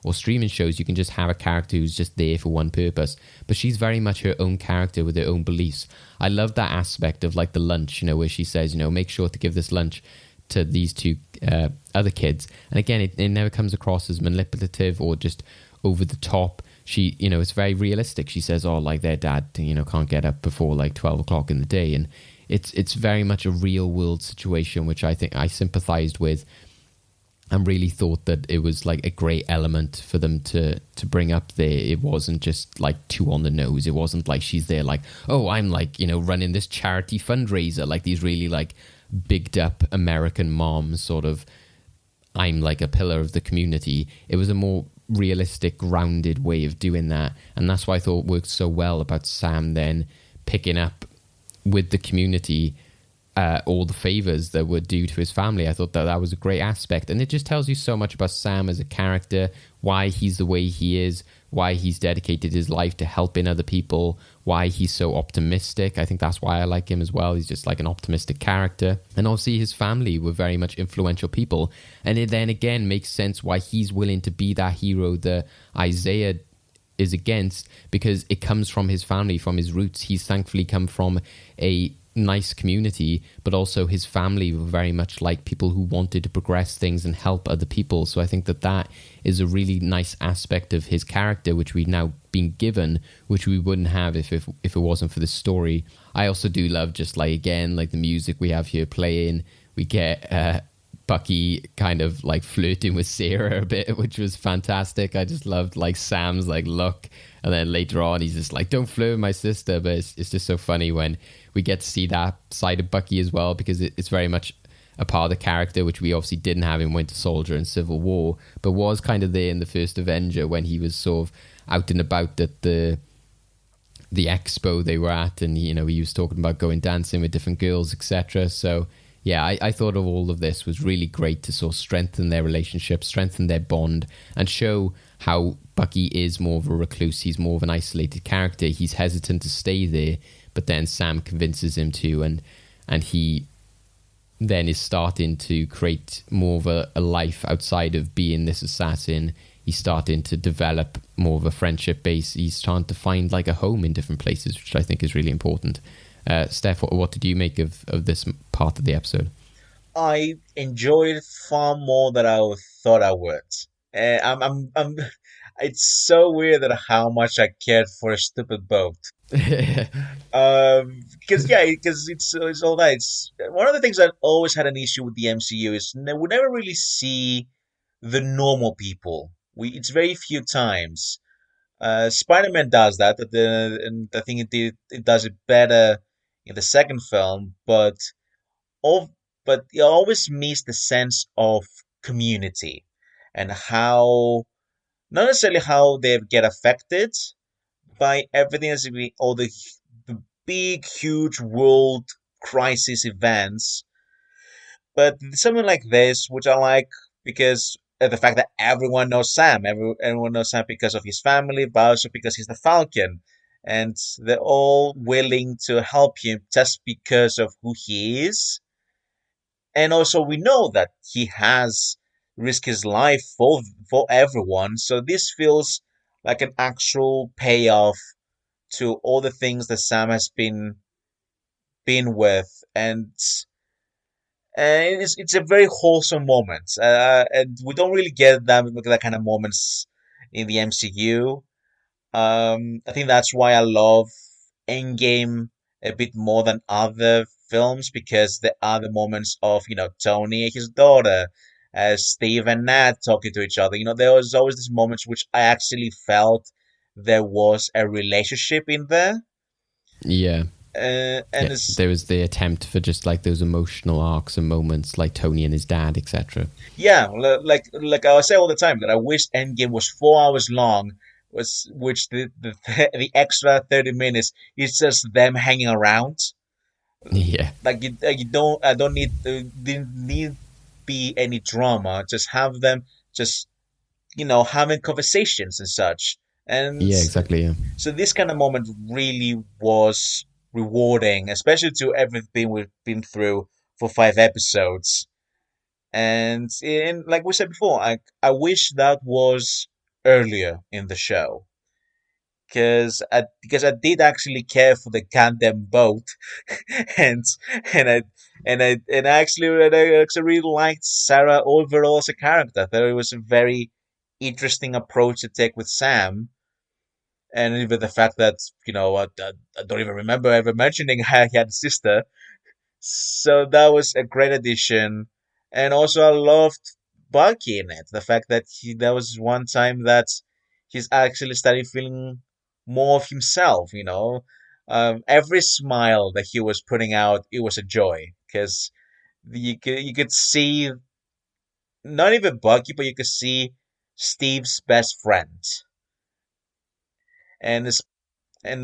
or streaming shows, you can just have a character who's just there for one purpose. But she's very much her own character with her own beliefs. I love that aspect of, like, the lunch, where she says, make sure to give this lunch to these two other kids. And again, it never comes across as manipulative or just over the top. She, it's very realistic. She says, their dad, can't get up before like 12 o'clock in the day. And it's very much a real world situation, which I think I sympathized with, and really thought that it was like a great element for them to bring up there. It wasn't just like too on the nose. It wasn't like she's there like, oh, I'm like, running this charity fundraiser, like these really like bigged up American moms sort of, I'm like a pillar of the community. It was a more realistic, grounded way of doing that. And that's why I thought it worked so well about Sam then picking up with the community all the favors that were due to his family. I thought that was a great aspect, and it just tells you so much about Sam as a character, why he's the way he is, why he's dedicated his life to helping other people, why he's so optimistic. I think that's why I like him as well. He's just like an optimistic character. And obviously his family were very much influential people, and it then again makes sense why he's willing to be that hero that Isaiah is against, because it comes from his family, from his roots. He's thankfully come from a nice community, but also his family were very much like people who wanted to progress things and help other people. So I think that is a really nice aspect of his character, which we've now been given, which we wouldn't have if it wasn't for this story. I also do love just like, again, like the music we have here playing. We get Bucky kind of like flirting with Sarah a bit, which was fantastic. I just loved like Sam's like look, and then later on he's just like, don't flirt with my sister. But it's just so funny when we get to see that side of Bucky as well, because it's very much a part of the character which we obviously didn't have in Winter Soldier and Civil War, but was kind of there in the first Avenger when he was sort of out and about at the the expo they were at, and he was talking about going dancing with different girls, etc. So yeah, I thought of all of this was really great to sort of strengthen their relationship, strengthen their bond, and show how Bucky is more of a recluse. He's more of an isolated character. He's hesitant to stay there, but then Sam convinces him to, and he then is starting to create more of a life outside of being this assassin. He's starting to develop more of a friendship base. He's trying to find like a home in different places, which I think is really important. Steph, what did you make of this part of the episode? I enjoyed it far more than I thought I would. It's so weird that how much I cared for a stupid boat. Because it's all that. It's one of the things I always had an issue with the MCU is we never really see the normal people. It's very few times. Spider-Man does that, and I think it does it better in the second film. But you always miss the sense of community and how not necessarily how they get affected by everything as all the big, huge world crisis events. But something like this, which I like because the fact that everyone knows Sam, everyone knows Sam because of his family, but also because he's the Falcon. And they're all willing to help him just because of who he is. And also we know that he has risked his life for everyone. So this feels like an actual payoff to all the things that Sam has been with, and it's a very wholesome moment, and we don't really get that kind of moments in the MCU. I think that's why I love Endgame a bit more than other films, because there are the moments of Tony and his daughter, Steve and Nat talking to each other. There was always these moments which I actually felt there was a relationship in there. Yeah. And there was the attempt for just like those emotional arcs and moments like Tony and his dad, etc. Yeah, like I say all the time that I wish Endgame was 4 hours long, which the extra 30 minutes is just them hanging around. Yeah. You don't didn't need be any drama. Just have them just having conversations and such. And yeah, exactly. Yeah. So this kind of moment really was rewarding, especially to everything we've been through for 5 episodes. And like we said before, I wish that was earlier in the show, because I did actually care for the goddamn boat, and I actually really liked Sarah overall as a character. I thought it was a very interesting approach to take with Sam. And even the fact that, I don't even remember ever mentioning how he had a sister. So that was a great addition. And also I loved Bucky in it. The fact that that was one time that he's actually started feeling more of himself, Every smile that he was putting out, it was a joy. Because you could see, not even Bucky, but you could see Steve's best friend. And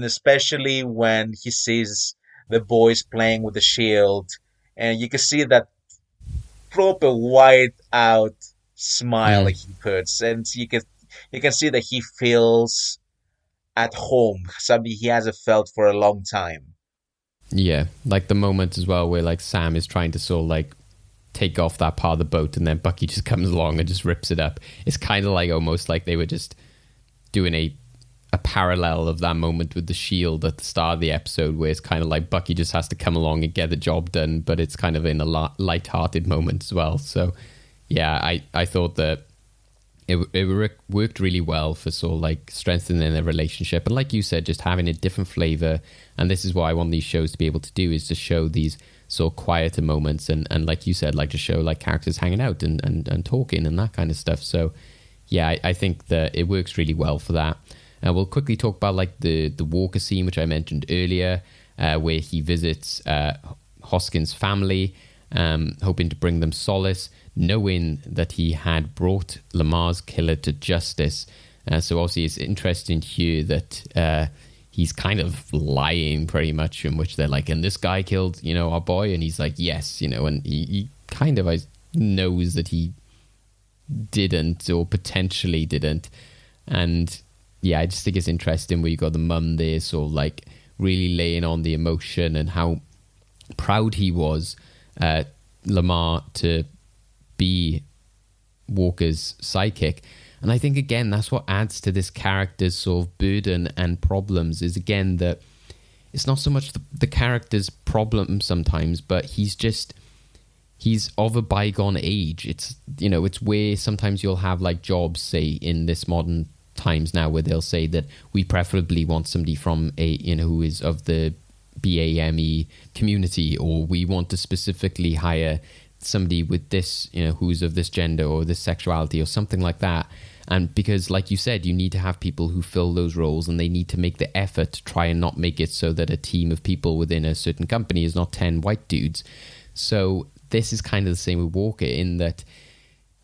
especially when he sees the boys playing with the shield, and you can see that proper wide out smile that he puts, and you can see that he feels at home, something he hasn't felt for a long time. Yeah, like the moment as well where like Sam is trying to sort of like take off that part of the boat, and then Bucky just comes along and just rips it up. It's kind of like almost like they were just doing a parallel of that moment with the shield at the start of the episode, where it's kind of like Bucky just has to come along and get the job done, but it's kind of in a light-hearted moment as well. So yeah, I thought that it worked really well for sort of like strengthening their relationship, and like you said, just having a different flavor. And this is what I want these shows to be able to do, is to show these sort of quieter moments, and like you said, like to show like characters hanging out and talking and that kind of stuff. So yeah, I think that it works really well for that. We'll quickly talk about like the Walker scene, which I mentioned earlier, where he visits Hoskins' family, hoping to bring them solace, knowing that he had brought Lamar's killer to justice. So obviously it's interesting here that he's kind of lying pretty much, in which they're like, and this guy killed, our boy, and he's like, yes, and he kind of knows that he didn't, or potentially didn't. And yeah, I just think it's interesting where you got the mum there, sort of like really laying on the emotion and how proud he was, Lamar, to be Walker's sidekick. And I think, again, that's what adds to this character's sort of burden and problems, is, again, that it's not so much the character's problem sometimes, but he's of a bygone age. It's, it's where sometimes you'll have like jobs, say, in this modern times now, where they'll say that we preferably want somebody from who is of the BAME community, or we want to specifically hire somebody with this, who's of this gender or this sexuality or something like that. And because, like you said, you need to have people who fill those roles, and they need to make the effort to try and not make it so that a team of people within a certain company is not 10 white dudes. So this is kind of the same with Walker, in that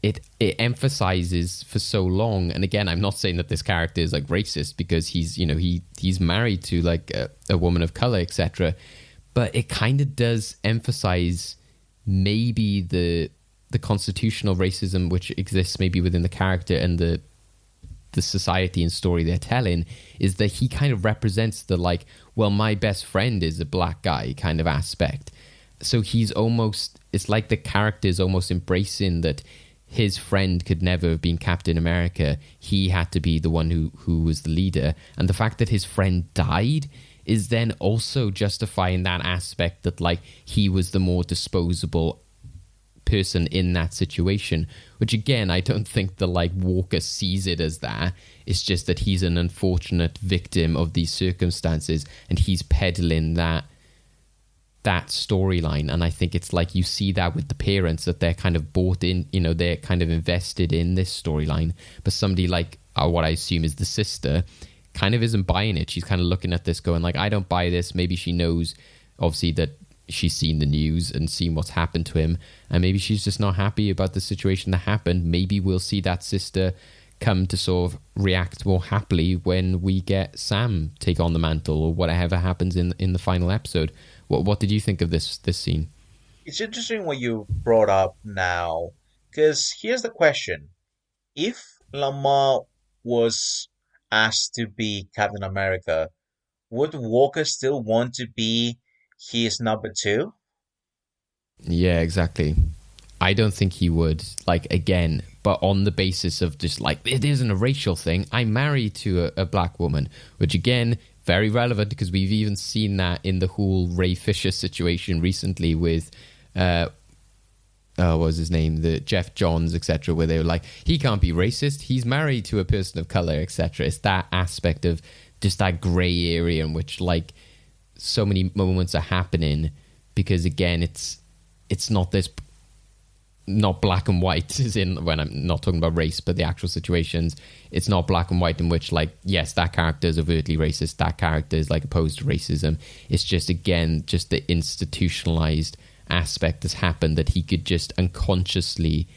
it emphasizes for so long. And again, I'm not saying that this character is like racist, because he's he's married to like a woman of color, etc. But it kind of does emphasize maybe the constitutional racism which exists maybe within the character and the society and story they're telling, is that he kind of represents the like, well, my best friend is a black guy kind of aspect. So he's almost, it's like the character is almost embracing that his friend could never have been Captain America. He had to be the one who was the leader. And the fact that his friend died is then also justifying that aspect, that like he was the more disposable person in that situation, which again, I don't think the like Walker sees it as that. It's just that he's an unfortunate victim of these circumstances, and he's peddling that storyline. And I think it's like you see that with the parents, that they're kind of bought in, they're kind of invested in this storyline, but somebody like what I assume is the sister kind of isn't buying it. She's kind of looking at this going like, I don't buy this. Maybe she knows obviously that she's seen the news and seen what's happened to him, and maybe she's just not happy about the situation that happened. Maybe we'll see that sister come to sort of react more happily when we get Sam take on the mantle, or whatever happens in the final episode. What did you think of this scene? It's interesting what you brought up now, because here's the question. If Lamar was asked to be Captain America, would Walker still want to be his number two? Yeah, exactly. I don't think he would, like, again, but on the basis of just like, it isn't a racial thing. I'm married to a black woman, which again, very relevant, because we've even seen that in the whole Ray Fisher situation recently with what was his name, the Jeff Johns, etc., where they were like, he can't be racist, he's married to a person of color, etc. It's that aspect of just that gray area in which like so many moments are happening, because again, it's not this, not black and white, as in, when I'm not talking about race, but the actual situations, it's not black and white in which like, yes, that character is overtly racist, that character is like opposed to racism. It's just, again, just the institutionalized aspect has happened, that he could just unconsciously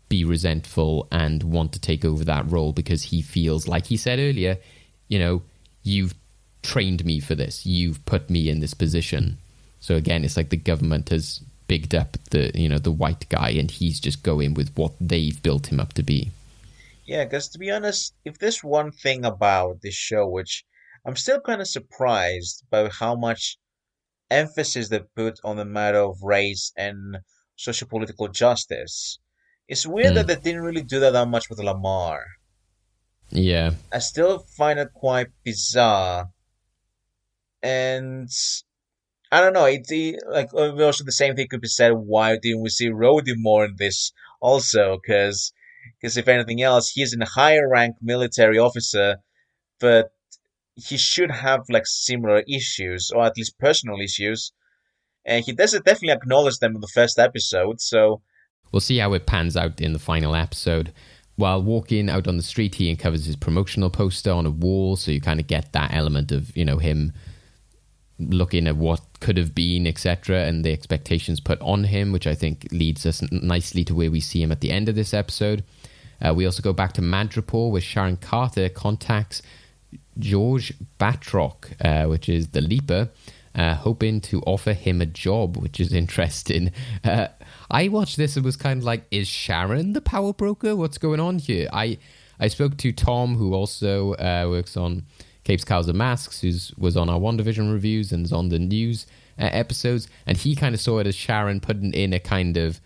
be resentful and want to take over that role, because he feels, like he said earlier, you've trained me for this, you've put me in this position. So again, it's like the government has bigged up the white guy, and he's just going with what they've built him up to be. Yeah, because to be honest, if there's one thing about this show which I'm still kind of surprised by how much emphasis they put on the matter of race and sociopolitical justice, it's weird that they didn't really do that much with Lamar. Yeah. I still find it quite bizarre. And I don't know, like also the same thing could be said, why didn't we see Rhodey more in this also? Because if anything else, he's a higher rank military officer, but he should have like similar issues, or at least personal issues, and he doesn't definitely acknowledge them in the first episode. So we'll see how it pans out in the final episode. While walking out on the street, he uncovers his promotional poster on a wall, so you kind of get that element of him looking at what could have been, etc., and the expectations put on him, which I think leads us nicely to where we see him at the end of this episode. We also go back to Madripoor, where Sharon Carter contacts George Batroc, which is the Leaper, hoping to offer him a job, which is interesting. I watched this and was kind of like, is Sharon the power broker? What's going on here? I spoke to Tom, who also works on Capes, Cows and Masks, who was on our WandaVision reviews and is on the news episodes, and he kind of saw it as Sharon putting in a kind of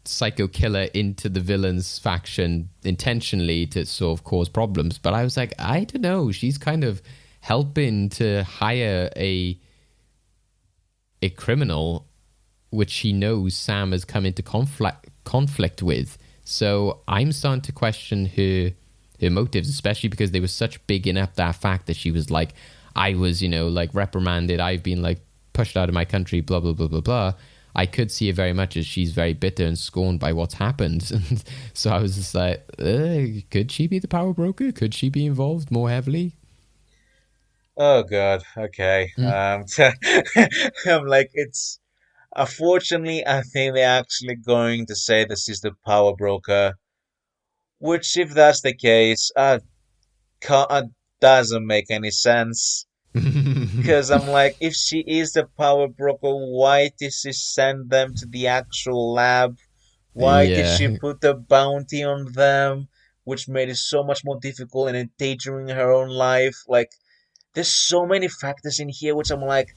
psycho killer into the villain's faction intentionally to sort of cause problems. But I was like, I don't know, she's kind of helping to hire a criminal which she knows Sam has come into conflict with. So I'm starting to question her motives, especially because they were such bigging up that fact that she was like, I was, like reprimanded, I've been like pushed out of my country, blah blah blah blah blah. I could see it very much as she's very bitter and scorned by what's happened. So I was just like, could she be the power broker? Could she be involved more heavily? Oh God. Okay. I'm like, it's unfortunately, I think they're actually going to say this is the power broker, which, if that's the case, doesn't make any sense. Because I'm like, if she is the power broker, why did she send them to the actual lab? Why did she put the bounty on them, which made it so much more difficult and endangering her own life? Like, there's so many factors in here, which I'm like,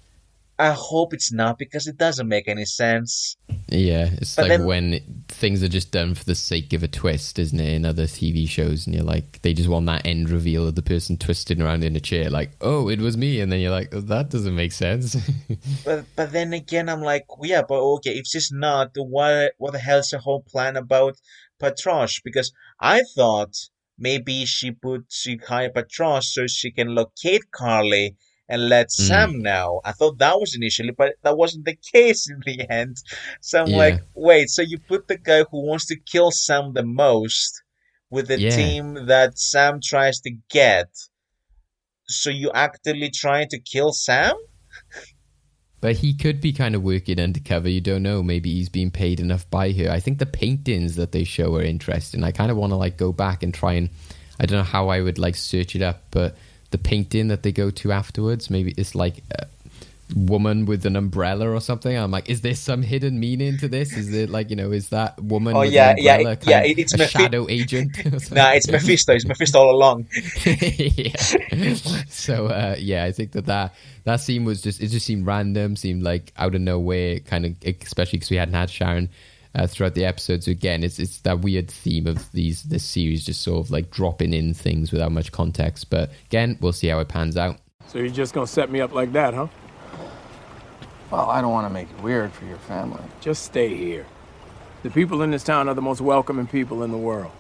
I hope it's not, because it doesn't make any sense. Yeah, it's but like then, when things are just done for the sake of a twist, isn't it, in other TV shows, and you're like, they just want that end reveal of the person twisting around in a chair, like, oh, it was me, and then you're like, oh, that doesn't make sense. but then again, I'm like, yeah, but okay, if she's not, what the hell's the whole plan about Patrosh? Because I thought maybe she hired Patrosh so she can locate Karli and let Sam know. I thought that was initially, but that wasn't the case in the end. So I'm like, wait, so you put the guy who wants to kill Sam the most with the team that Sam tries to get. So you actively trying to kill Sam? But he could be kind of working undercover. You don't know. Maybe he's being paid enough by her. I think the paintings that they show are interesting. I kind of want to like go back and try and, I don't know how I would like search it up, but the painting that they go to afterwards, maybe it's like a woman with an umbrella or something. I'm like, is there some hidden meaning to this? Is it like, is that woman with an umbrella it's a shadow agent? No, it's Mephisto. It's Mephisto all along. So, I think that scene was it just seemed random, seemed like out of nowhere, kind of, especially because we hadn't had Sharon throughout the episodes. So again, it's that weird theme of this series just sort of like dropping in things without much context. But again, we'll see how it pans out. So you're just gonna set me up like that, huh? Well, I don't want to make it weird for your family. Just stay here. The people in this town are the most welcoming people in the world.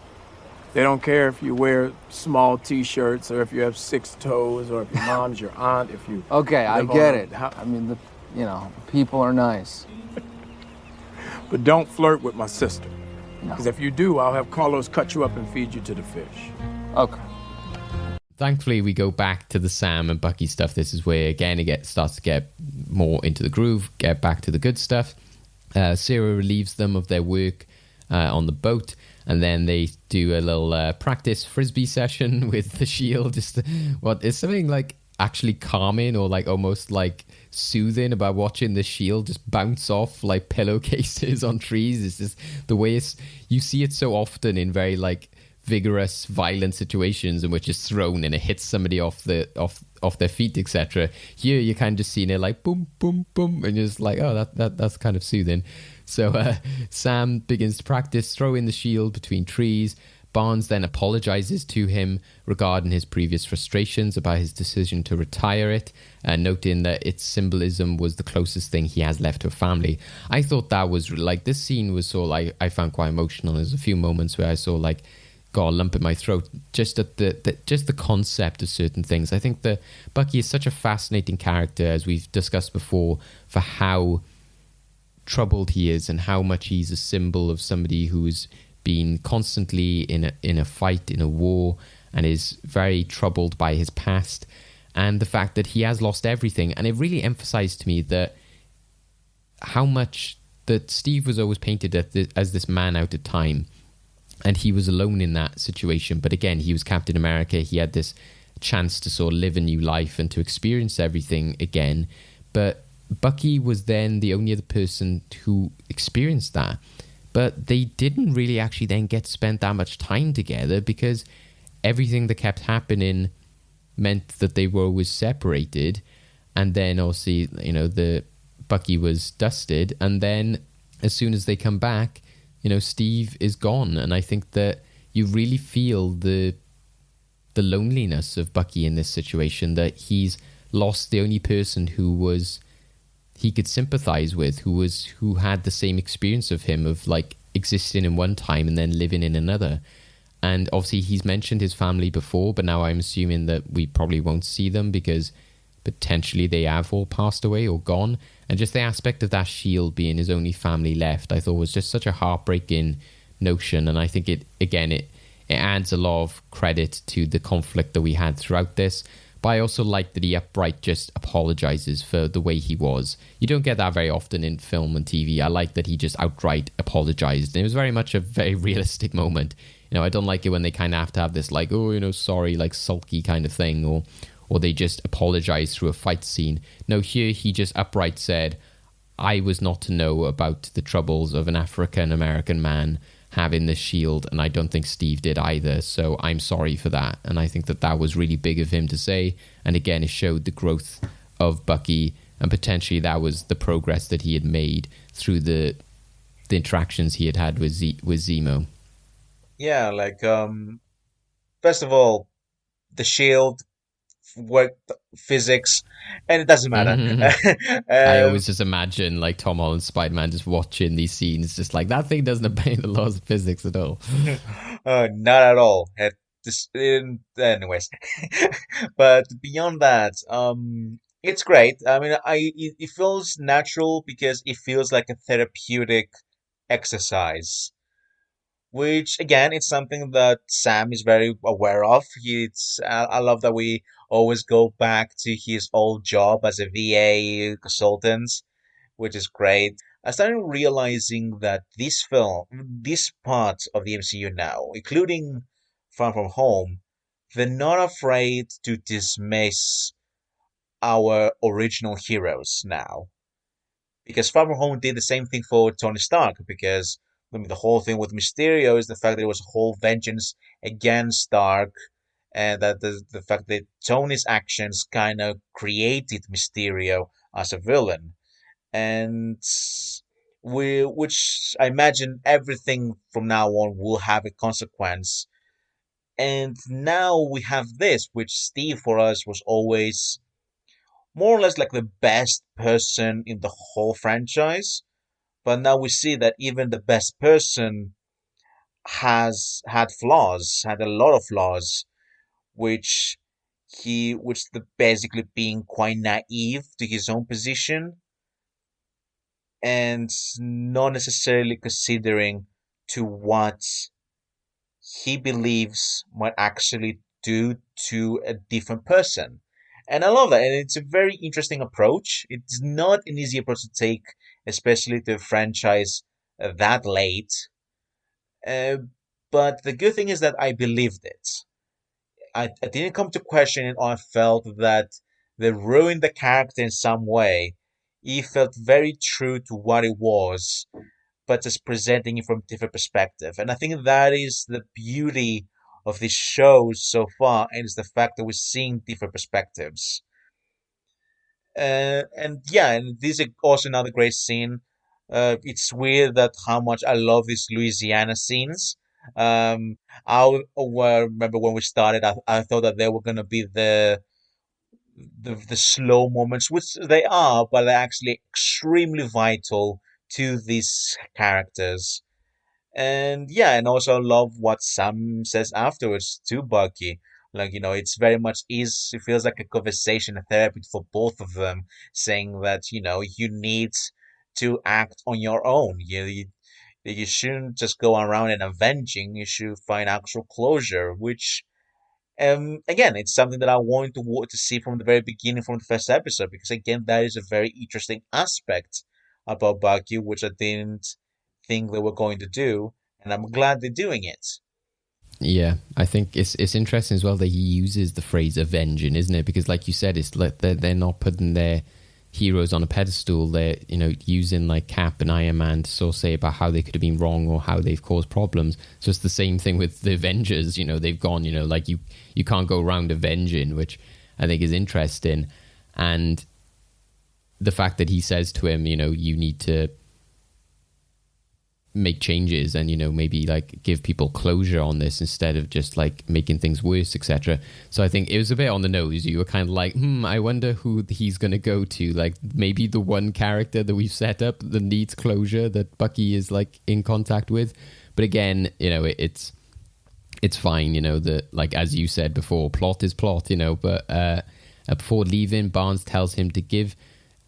They don't care if you wear small t-shirts or if you have 6 toes or if your mom's your aunt, if you... Okay, I get it. I mean, the people are nice. But don't flirt with my sister. Because if you do, I'll have Carlos cut you up and feed you to the fish. Okay. Thankfully, we go back to the Sam and Bucky stuff. This is where, again, it starts to get more into the groove, get back to the good stuff. Sarah relieves them of their work on the boat, and then they do a little practice frisbee session with the shield. Just what is something like actually calming or like almost like soothing about watching the shield just bounce off like pillowcases on trees. It's just the way you see it so often in very like vigorous, violent situations in which it's thrown and it hits somebody off their feet, etc. Here you're kind of just seeing it like boom, boom, boom, and you're just like, oh, that's kind of soothing. So Sam begins to practice throwing the shield between trees. Barnes then apologizes to him regarding his previous frustrations about his decision to retire it, noting that its symbolism was the closest thing he has left to a family. I thought that was like, this scene was so like, I found quite emotional. There's a few moments where I saw like, got a lump in my throat just at the concept of certain things. I think that Bucky is such a fascinating character, as we've discussed before, for how troubled he is and how much he's a symbol of somebody who's been constantly in a fight, in a war, and is very troubled by his past and the fact that he has lost everything. And it really emphasized to me that how much that Steve was always painted as this man out of time, and he was alone in that situation. But again, he was Captain America. He had this chance to sort of live a new life and to experience everything again. But Bucky was then the only other person who experienced that. But they didn't really actually then get spent that much time together, because everything that kept happening meant that they were always separated. And then obviously, the Bucky was dusted, and then as soon as they come back, Steve is gone. And I think that you really feel the loneliness of Bucky in this situation, that he's lost the only person who he could sympathize with, who had the same experience of him, of like existing in one time and then living in another. And obviously he's mentioned his family before, but now I'm assuming that we probably won't see them because potentially they have all passed away or gone. And just the aspect of that shield being his only family left, I thought was just such a heartbreaking notion. And I think it adds a lot of credit to the conflict that we had throughout this. But I also like that he outright just apologizes for the way he was. You don't get that very often in film and TV. I like that he just outright apologized. And it was very much a very realistic moment. I don't like it when they kind of have to have this like, sorry, like sulky kind of thing, or they just apologize through a fight scene. No, here he just outright said, I was not to know about the troubles of an African-American man having this shield, and I don't think Steve did either, so I'm sorry for that. And I think that was really big of him to say, and again, it showed the growth of Bucky, and potentially that was the progress that he had made through the interactions he had with Zemo. Yeah, first of all, the shield worked physics, and it doesn't matter. I always just imagine like Tom Holland Spider-Man just watching these scenes, just like that thing doesn't obey the laws of physics at all. Not at all. Anyways, but beyond that, it's great. I mean, it feels natural because it feels like a therapeutic exercise, which again, it's something that Sam is very aware of. I love that we always go back to his old job as a VA consultant, which is great. I started realizing that this part of the MCU now, including Far From Home, they're not afraid to dismiss our original heroes now. Because Far From Home did the same thing for Tony Stark, because the whole thing with Mysterio is the fact that there was a whole vengeance against Stark, and that the fact that Tony's actions kind of created Mysterio as a villain, and which I imagine everything from now on will have a consequence. And now we have this, which Steve for us was always more or less like the best person in the whole franchise. But now we see that even the best person has had flaws, had a lot of flaws, which basically being quite naive to his own position and not necessarily considering to what he believes might actually do to a different person. And I love that. And it's a very interesting approach. It's not an easy approach to take, especially to a franchise that late. But the good thing is that I believed it. I didn't come to question it, or I felt that they ruined the character in some way. He felt very true to what it was, but just presenting it from a different perspective. And I think that is the beauty of this show so far, and it's the fact that we're seeing different perspectives. And yeah, and this is also another great scene. It's weird that how much I love these Louisiana scenes. Remember when we started, I thought that they were gonna be the slow moments, which they are, but they're actually extremely vital to these characters. And yeah, and also I love what Sam says afterwards to Bucky. It's very much it feels like a conversation, a therapy for both of them, saying that, you need to act on your own. You shouldn't just go around and avenging. You should find actual closure, which, again, it's something that I wanted to see from the very beginning, from the first episode, because again, that is a very interesting aspect about Bucky, which I didn't think they were going to do, and I'm glad they're doing it. Yeah, I think it's interesting as well that he uses the phrase avenging, isn't it? Because like you said, it's like they're not putting their heroes on a pedestal. They're, you know, using like Cap and Iron Man to sort of say about how they could have been wrong or how they've caused problems. So it's the same thing with the Avengers. You know, they've gone, you know, like you can't go around avenging, which I think is interesting. And the fact that he says to him, you know, you need to make changes and, you know, maybe like give people closure on this instead of just like making things worse, etc. So I think it was a bit on the nose. You were kind of like, I wonder who he's going to go to. Like maybe the one character that we've set up that needs closure that Bucky is like in contact with. But again, you know, it's fine, you know, that like as you said before, plot is plot, you know. But before leaving, Barnes tells him to give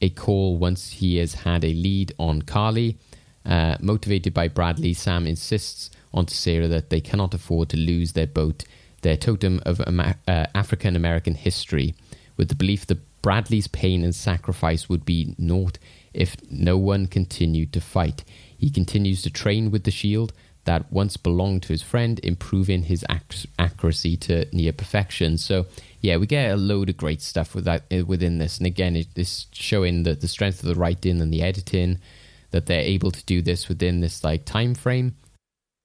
a call once he has had a lead on Karli. Motivated by Bradley, Sam insists on to Sarah that they cannot afford to lose their boat, their totem of African American history, with the belief that Bradley's pain and sacrifice would be naught if no one continued to fight. He continues to train with the shield that once belonged to his friend, improving his accuracy to near perfection. So yeah, we get a load of great stuff within this, and again, it's showing the strength of the writing and the editing, that they're able to do this within this like time frame.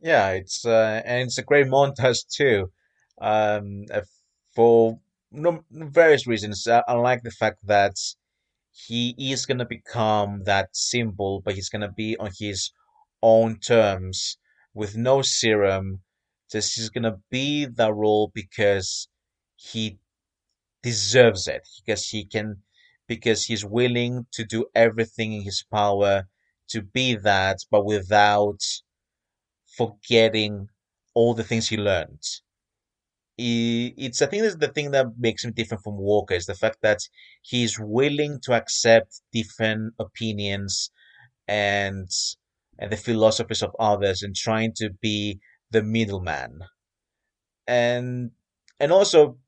Yeah, it's and it's a great montage too, for various reasons. I like the fact that he is gonna become that symbol, but he's gonna be on his own terms with no serum. Just he's gonna be that role because he deserves it, because he's willing to do everything in his power to be that, but without forgetting all the things he learned. I think this is the thing that makes him different from Walker, is the fact that he's willing to accept different opinions and the philosophies of others, and trying to be the middleman. And also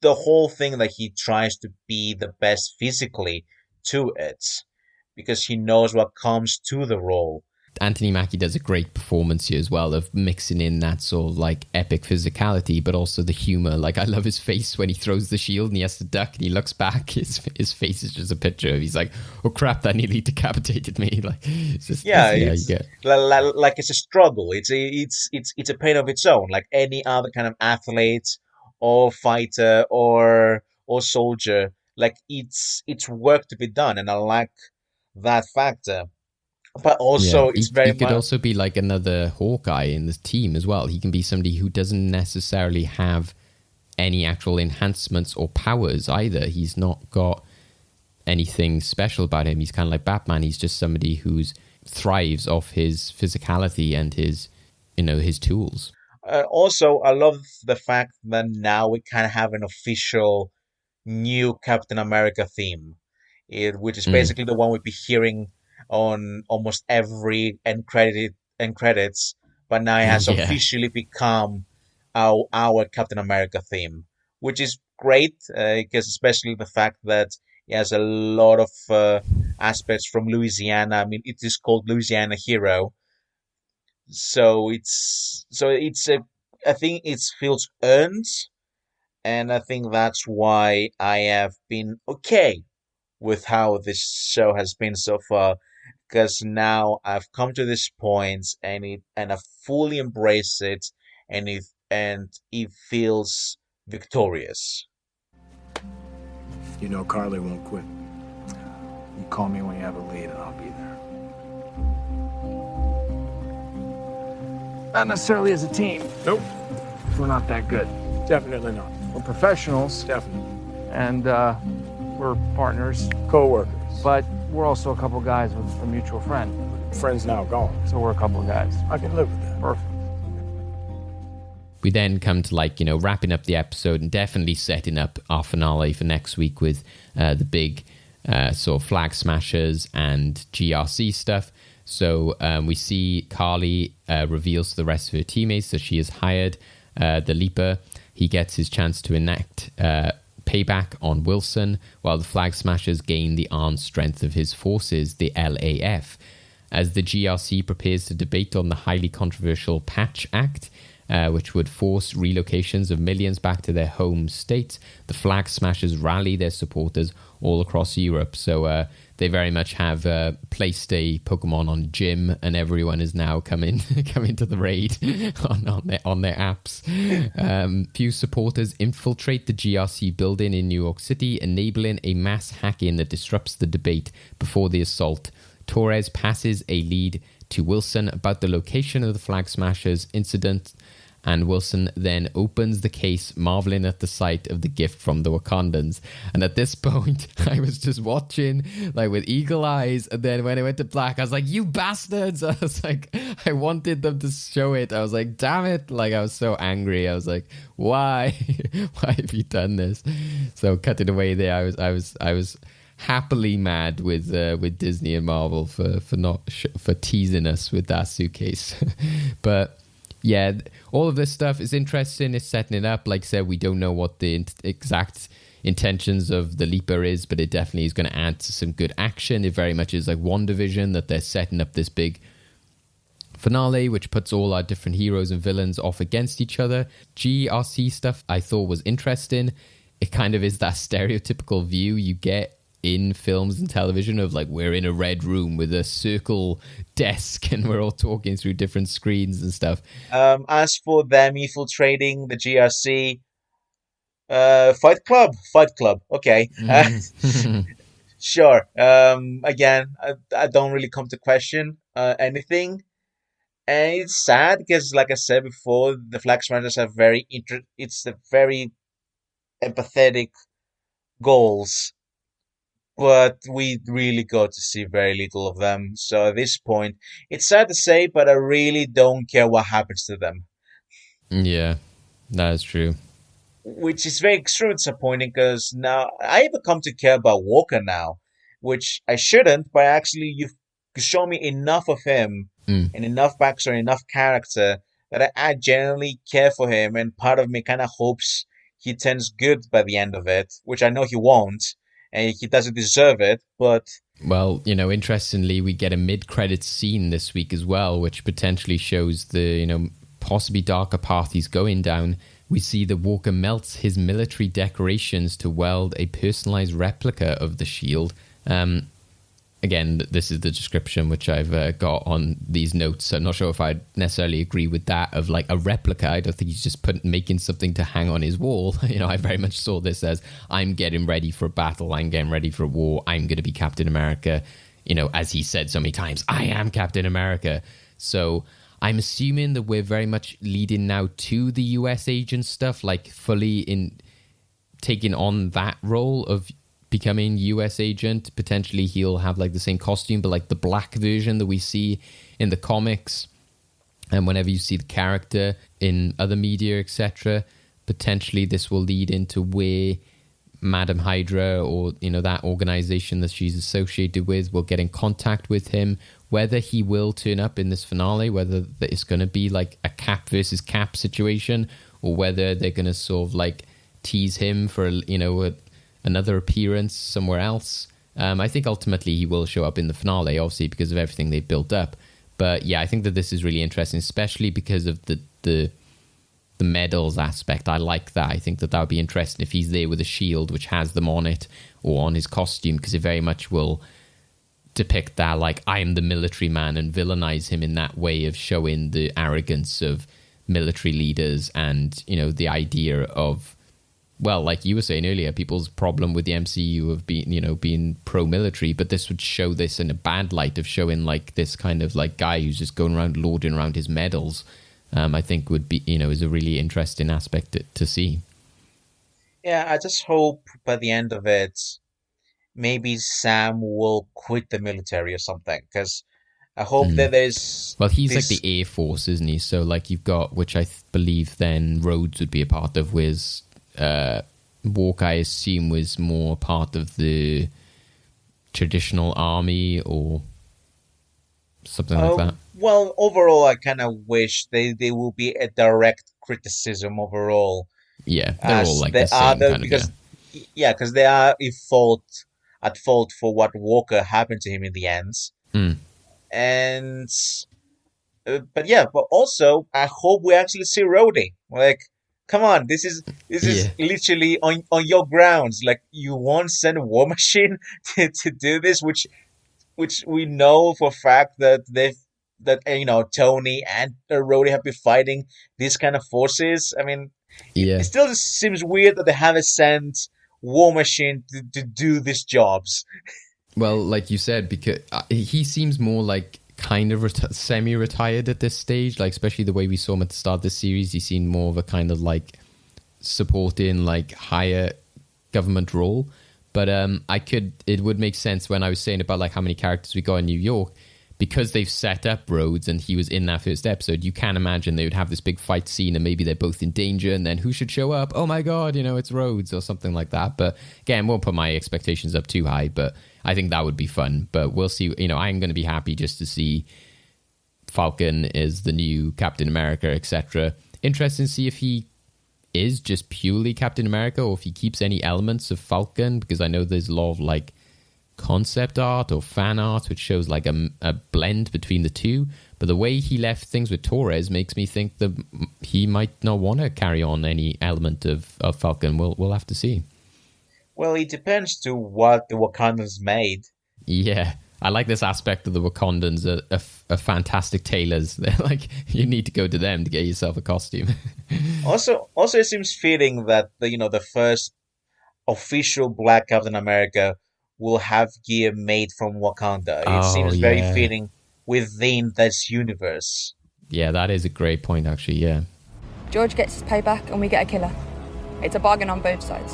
the whole thing that he tries to be the best physically to it, because he knows what comes to the role. Anthony Mackie does a great performance here as well, of mixing in that sort of like epic physicality, but also the humor. Like I love his face when he throws the shield and he has to duck and he looks back. His face is just a picture of, he's like, oh crap, that nearly decapitated me. Like it's just, it's like it's a struggle. It's a pain of its own, like any other kind of athlete or fighter or soldier. Like it's work to be done, and I like that factor. But also, it's very he could also be like another Hawkeye in the team as well. He can be somebody who doesn't necessarily have any actual enhancements or powers either. He's not got anything special about him. He's kind of like Batman. He's just somebody who's thrives off his physicality and his, you know, his tools. Also, I love the fact that now we kind of have an official new Captain America theme, which is basically the one we'd be hearing on almost every end credits, but now it has officially become our Captain America theme, which is great, because especially the fact that it has a lot of aspects from Louisiana. I mean, it is called Louisiana Hero, so I think it feels earned, and I think that's why I have been okay with how this show has been so far, because now I've come to this point and I fully embrace it, and it feels victorious. You know Karli won't quit. You call me when you have a lead and I'll be there. Not necessarily as a team. Nope. We're not that good. Definitely not. We're professionals. Definitely. And we're partners. Co-workers. But we're also a couple guys with a mutual friend. Friend's now gone. So we're a couple of guys. I can live with that. Perfect. We then come to, like, you know, wrapping up the episode and definitely setting up our finale for next week with the big sort of flag smashers and GRC stuff. So we see Karli reveals to the rest of her teammates that she has hired the Leaper. He gets his chance to enact payback on Wilson, while the Flag Smashers gain the armed strength of his forces, the LAF. As the GRC prepares to debate on the highly controversial Patch Act, which would force relocations of millions back to their home state. The Flag Smashers rally their supporters all across Europe. So they very much have placed a Pokemon on gym, and everyone is now coming to the raid on their apps. Few supporters infiltrate the GRC building in New York City, enabling a mass hacking that disrupts the debate before the assault. Torres passes a lead to Wilson about the location of the Flag Smashers incident, and Wilson then opens the case, marveling at the sight of the gift from the Wakandans. And at this point, I was just watching, like, with eagle eyes, and then when it went to black, I was like, you bastards! I was like, I wanted them to show it. I was like, damn it! Like, I was so angry. I was like, why? Why have you done this? So cutting away there, I was happily mad with Disney and Marvel for teasing us with that suitcase. But yeah, all of this stuff is interesting. It's setting it up. Like I said, we don't know what the exact intentions of the Leaper is, but it definitely is going to add to some good action. It very much is like WandaVision, that they're setting up this big finale, which puts all our different heroes and villains off against each other. GRC stuff I thought was interesting. It kind of is that stereotypical view you get in films and television of, like, we're in a red room with a circle desk and we're all talking through different screens and stuff. As for them infiltrating the GRC, Fight Club. Okay, sure. Again, I don't really come to question anything, and it's sad because, like I said before, the Flag Smashers have very empathetic goals. But we really got to see very little of them. So at this point, it's sad to say, but I really don't care what happens to them. Yeah, that is true. Which is very extremely disappointing because now I even come to care about Walker now, which I shouldn't, but actually you've shown me enough of him and enough backstory, enough character that I genuinely care for him, and part of me kind of hopes he turns good by the end of it, which I know he won't. And he doesn't deserve it, but... Well, you know, interestingly, we get a mid-credits scene this week as well, which potentially shows the, you know, possibly darker path he's going down. We see that Walker melts his military decorations to weld a personalized replica of the shield. Again, this is the description which I've got on these notes. I'm not sure if I necessarily agree with that of, like, a replica. I don't think he's just making something to hang on his wall. You know, I very much saw this as, I'm getting ready for a battle. I'm getting ready for a war. I'm going to be Captain America. You know, as he said so many times, I am Captain America. So I'm assuming that we're very much leading now to the US agent stuff, like fully in taking on that role of becoming US agent. Potentially he'll have, like, the same costume, but like the black version that we see in the comics, and whenever you see the character in other media, etc. Potentially this will lead into where Madam Hydra, or, you know, that organization that she's associated with, will get in contact with him. Whether he will turn up in this finale, whether it's going to be like a Cap versus Cap situation, or whether they're going to sort of like tease him for, you know, another appearance somewhere else. I think ultimately he will show up in the finale, obviously, because of everything they've built up. But yeah, I think that this is really interesting, especially because of the medals aspect. I like that. I think that would be interesting if he's there with a shield which has them on it, or on his costume, because it very much will depict that, like, I am the military man, and villainize him in that way of showing the arrogance of military leaders, and, you know, the idea of, well, like you were saying earlier, people's problem with the MCU of being, you know, being pro-military, but this would show this in a bad light of showing, like, this kind of, like, guy who's just going around lording around his medals. I think would be, you know, is a really interesting aspect to see. Yeah, I just hope by the end of it, maybe Sam will quit the military or something, because I hope that there's... Well, he's like the Air Force, isn't he? So, like, you've got, which I believe then Rhodes would be a part of, with Walker, I assume, was more part of the traditional army or something like that. Well, overall, I kind of wish they will be a direct criticism overall. Yeah, they're all like the same kind because, because they are at fault for what Walker happened to him in the end. And But yeah, but also I hope we actually see Rhodey. Like, come on, this is literally on your grounds. Like, you won't send War Machine to do this, which we know for a fact that Tony and Rhodey have been fighting these kind of forces. I mean, Yeah. it still seems weird that they haven't sent War Machine to do these jobs. Well, like you said, because he seems more like kind of semi-retired at this stage, like especially the way we saw him at the start of the series. He seemed more of a kind of like supporting like higher government role. But it would make sense when I was saying about like how many characters we got in New York, because they've set up Rhodes and he was in that first episode. You can imagine they would have this big fight scene and maybe they're both in danger, and then who should show up? Oh my God, it's Rhodes or something like that. But again, won't put my expectations up too high, but I think that would be fun. But we'll see. I'm going to be happy just to see Falcon is the new Captain America, etc. Interesting to see if he is just purely Captain America or if he keeps any elements of Falcon, because I know there's a lot of like concept art or fan art which shows like a blend between the two. But the way he left things with Torres makes me think that he might not want to carry on any element of Falcon. We'll have to see. Well, it depends to what the Wakandans made. Yeah, I like this aspect of the Wakandans are fantastic tailors. They're like, you need to go to them to get yourself a costume. Also, it seems fitting that the first official Black Captain America will have gear made from Wakanda. It seems very fitting within this universe. Yeah, that is a great point, actually. Yeah. George gets his payback, and we get a killer. It's a bargain on both sides.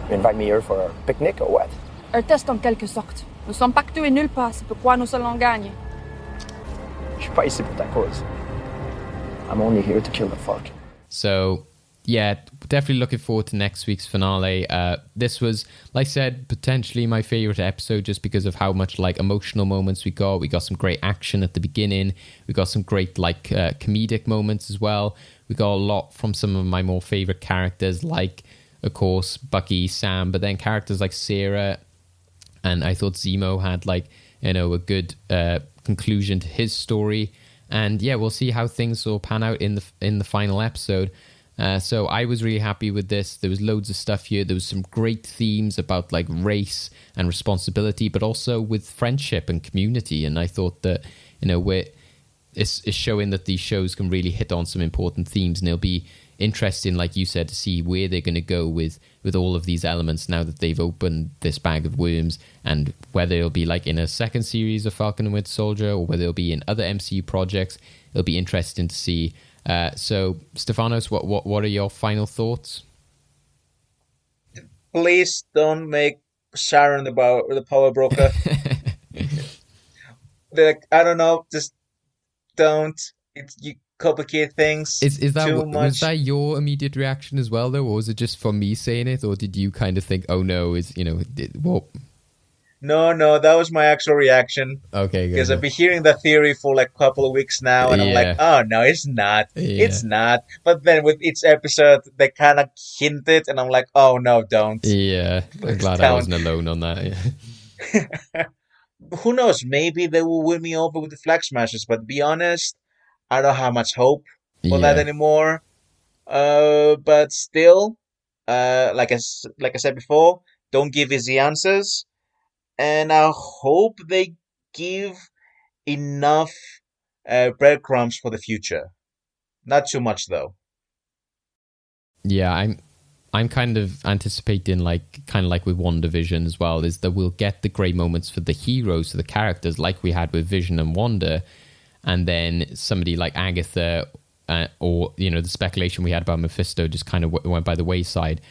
You invite me here for a picnic or what? Un test en quelque sorte. Nous sommes partout et nulle part. C'est pourquoi nous allons gagner. Je suis pas ici pour ta cause. I'm only here to kill the Falcon. So, yeah, definitely looking forward to next week's finale. This was, like I said, potentially my favorite episode just because of how much like emotional moments we got. We got some great action at the beginning. We got some great like comedic moments as well. We got a lot from some of my more favorite characters, like, of course, Bucky, Sam, but then characters like Sarah, and I thought Zemo had like, a good conclusion to his story. And yeah, we'll see how things will pan out in the final episode. So I was really happy with this. There was loads of stuff here. There was some great themes about like race and responsibility, but also with friendship and community. And I thought that, it's showing that these shows can really hit on some important themes, and it'll be interesting, like you said, to see where they're going to go with all of these elements now that they've opened this bag of worms, and whether it'll be like in a second series of Falcon and Winter Soldier or whether it'll be in other MCU projects. It'll be interesting to see. So, Stefanos, what are your final thoughts? Please don't make Sharon the power broker. I don't know, just don't. You complicate things is that too much. Was that your immediate reaction as well, though, or was it just for me saying it, or did you kind of think, oh no, what? No, that was my actual reaction. Okay, good. Because I've been hearing that theory for like a couple of weeks now, and I'm like, oh no, it's not. Yeah. It's not. But then with each episode, they kind of hint it, and I'm like, oh no, don't. Yeah, I'm glad I wasn't alone on that. Yeah. Who knows? Maybe they will win me over with the Flag Smashers, but to be honest, I don't have much hope for that anymore. But still, like I said before, don't give easy answers. And I hope they give enough breadcrumbs for the future. Not too much, though. Yeah, I'm kind of anticipating, kind of like with WandaVision as well, is that we'll get the great moments for the heroes, for the characters, like we had with Vision and Wanda, and then somebody like Agatha, or the speculation we had about Mephisto just kind of went by the wayside.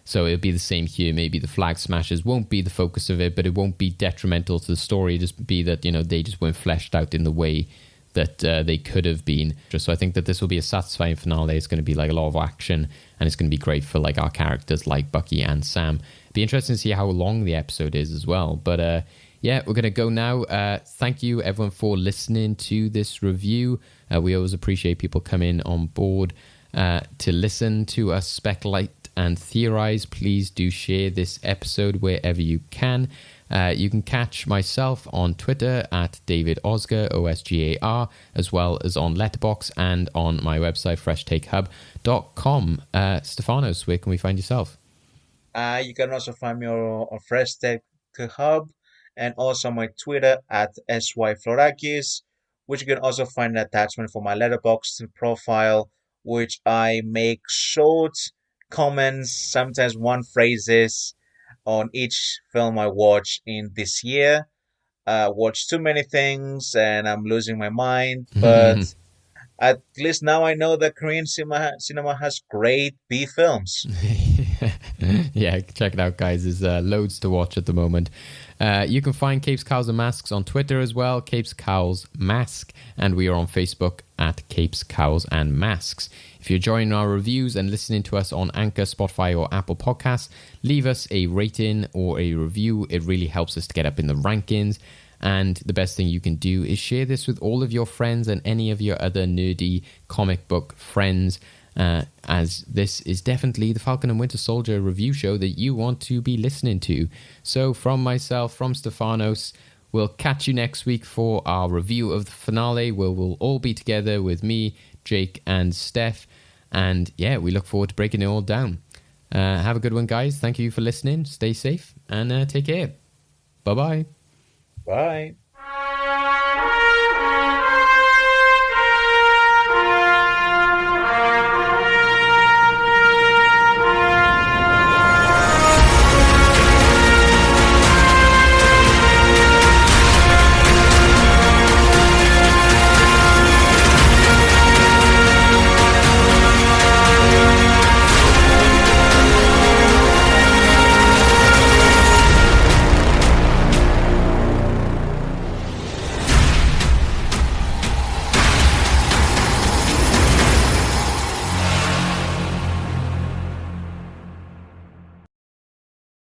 So it'll be the same here. Maybe the Flag Smashers won't be the focus of it, but it won't be detrimental to the story. It'll just be that they just weren't fleshed out in the way that they could have been. So I think that this will be a satisfying finale. It's going to be like a lot of action, and it's going to be great for like our characters like Bucky and Sam. It'll be interesting to see how long the episode is as well. But yeah, we're going to go now. Thank you everyone for listening to this review. We always appreciate people coming on board to listen to us speculate and theorize. Please do share this episode wherever you can. You can catch myself on Twitter at David Osgar, Osgar, as well as on Letterboxd and on my website, freshtakehub.com. Stefanos, where can we find yourself? You can also find me on Fresh Tech Hub and also my Twitter at syflorakis, which you can also find an attachment for my Letterboxd profile, which I make short comments, sometimes one phrases, on each film I watch in this year. Watched too many things and I'm losing my mind, but at least now I know that Korean cinema has great B films. Yeah, check it out, guys. There's loads to watch at the moment. You can find Capes, Cowls and Masks on Twitter as well, Capes, Cowls, Mask, and we are on Facebook at Capes, Cowls and Masks. If you're joining our reviews and listening to us on Anchor, Spotify or Apple Podcasts, leave us a rating or a review. It really helps us to get up in the rankings. And the best thing you can do is share this with all of your friends and any of your other nerdy comic book friends, as this is definitely the Falcon and Winter Soldier review show that you want to be listening to. So from myself, from Stefanos, we'll catch you next week for our review of the finale, where we'll all be together with me, Jake and Steph. And yeah, we look forward to breaking it all down. Have a good one, guys. Thank you for listening. Stay safe and take care. Bye-bye. Bye.